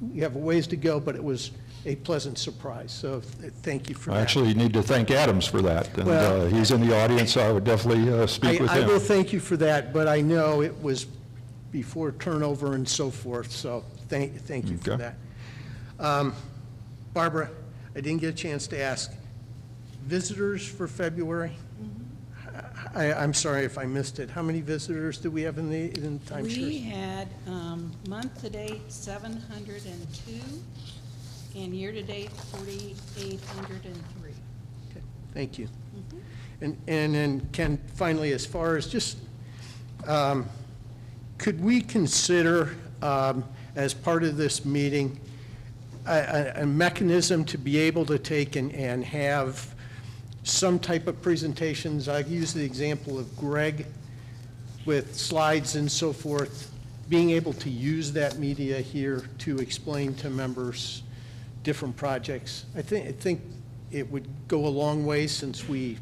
we have a ways to go, but it was a pleasant surprise, so thank you for that.
I actually need to thank Adams for that, and
Well,
he's in the audience, so I would definitely speak with him.
I will thank you for that, but I know it was before turnover and so forth, so thank you for
Okay.
that. Barbara, I didn't get a chance to ask, visitors for February? I'm sorry if I missed it. How many visitors do we have in the timeshares?
We had month-to-date 702, and year-to-date 4,803.
Okay, thank you. And then, Ken, finally, as far as just, could we consider, as part of this meeting, a mechanism to be able to take and have some type of presentations. I use the example of Greg with slides and so forth, being able to use that media here to explain to members different projects. I think it would go a long way, since we,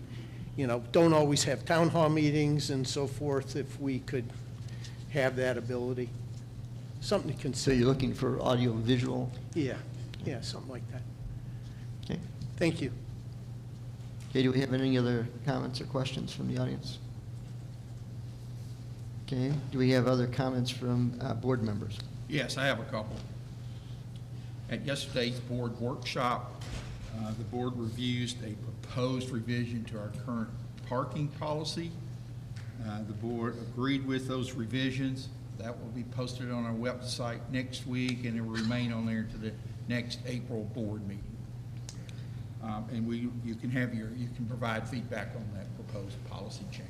don't always have town hall meetings and so forth, if we could have that ability. Something to
So
consider.
you're looking for audio visual?
Yeah, something like that.
Okay.
Thank you.
Okay, do we have any other comments or questions from the audience? Okay, do we have other comments from board members?
Yes, I have a couple. At yesterday's board workshop, the board reviews a proposed revision to our current parking policy. The board agreed with those revisions. That will be posted on our website next week, and it will remain on there to the next April board meeting. And you can provide feedback on that proposed policy change.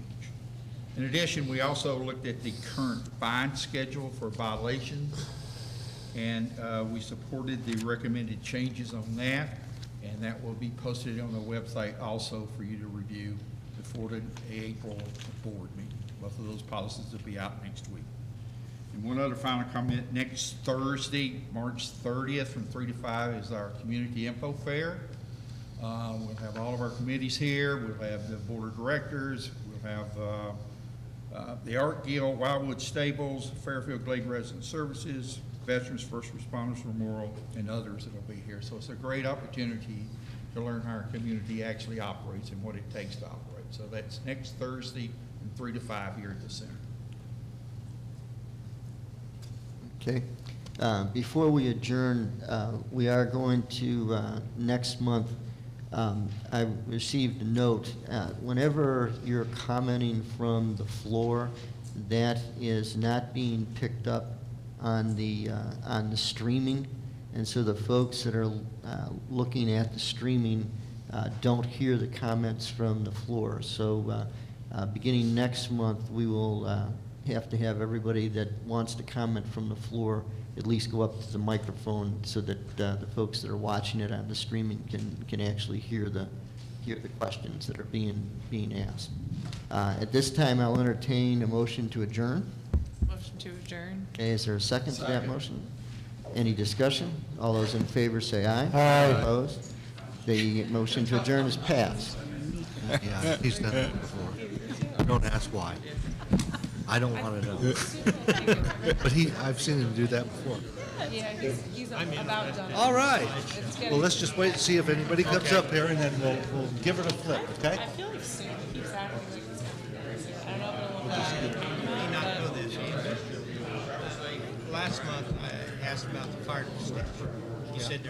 In addition, we also looked at the current fine schedule for violations, and we supported the recommended changes on that, and that will be posted on the website also for you to review before the April board meeting. Both of those policies will be out next week. And one other final comment, next Thursday, March 30th, from 3 to 5 is our Community Info Fair. We'll have all of our committees here. We'll have the board of directors. We'll have the Art Guild, Wildwood Stables, Fairfield Glade Resident Services, Veterans First Responders Memorial, and others that will be here. So it's a great opportunity to learn how our community actually operates and what it takes to operate. So that's next Thursday from 3 to 5 here at the center.
Okay. Before we adjourn, we are going to, next month, I received a note, whenever you're commenting from the floor, that is not being picked up on the streaming, and so the folks that are looking at the streaming don't hear the comments from the floor. So beginning next month, we will have to have everybody that wants to comment from the floor at least go up to the microphone, so that the folks that are watching it on the streaming can actually hear the questions that are being asked. At this time, I'll entertain a motion to adjourn.
Motion to adjourn.
Okay, is there a second to that motion? Any discussion? All those in favor say aye.
Aye.
Opposed? The motion to adjourn is passed.
Yeah, he's done it before. Don't ask why. I don't want to know. But I've seen him do that before.
Yeah, he's about done.
All right.
It's getting-
Well, let's just wait and see if anybody comes up here, and then we'll give it a flip, okay?
I feel like soon he keeps acting like this. I don't know if it'll
may not know this, last month I asked about the fire department. He said there's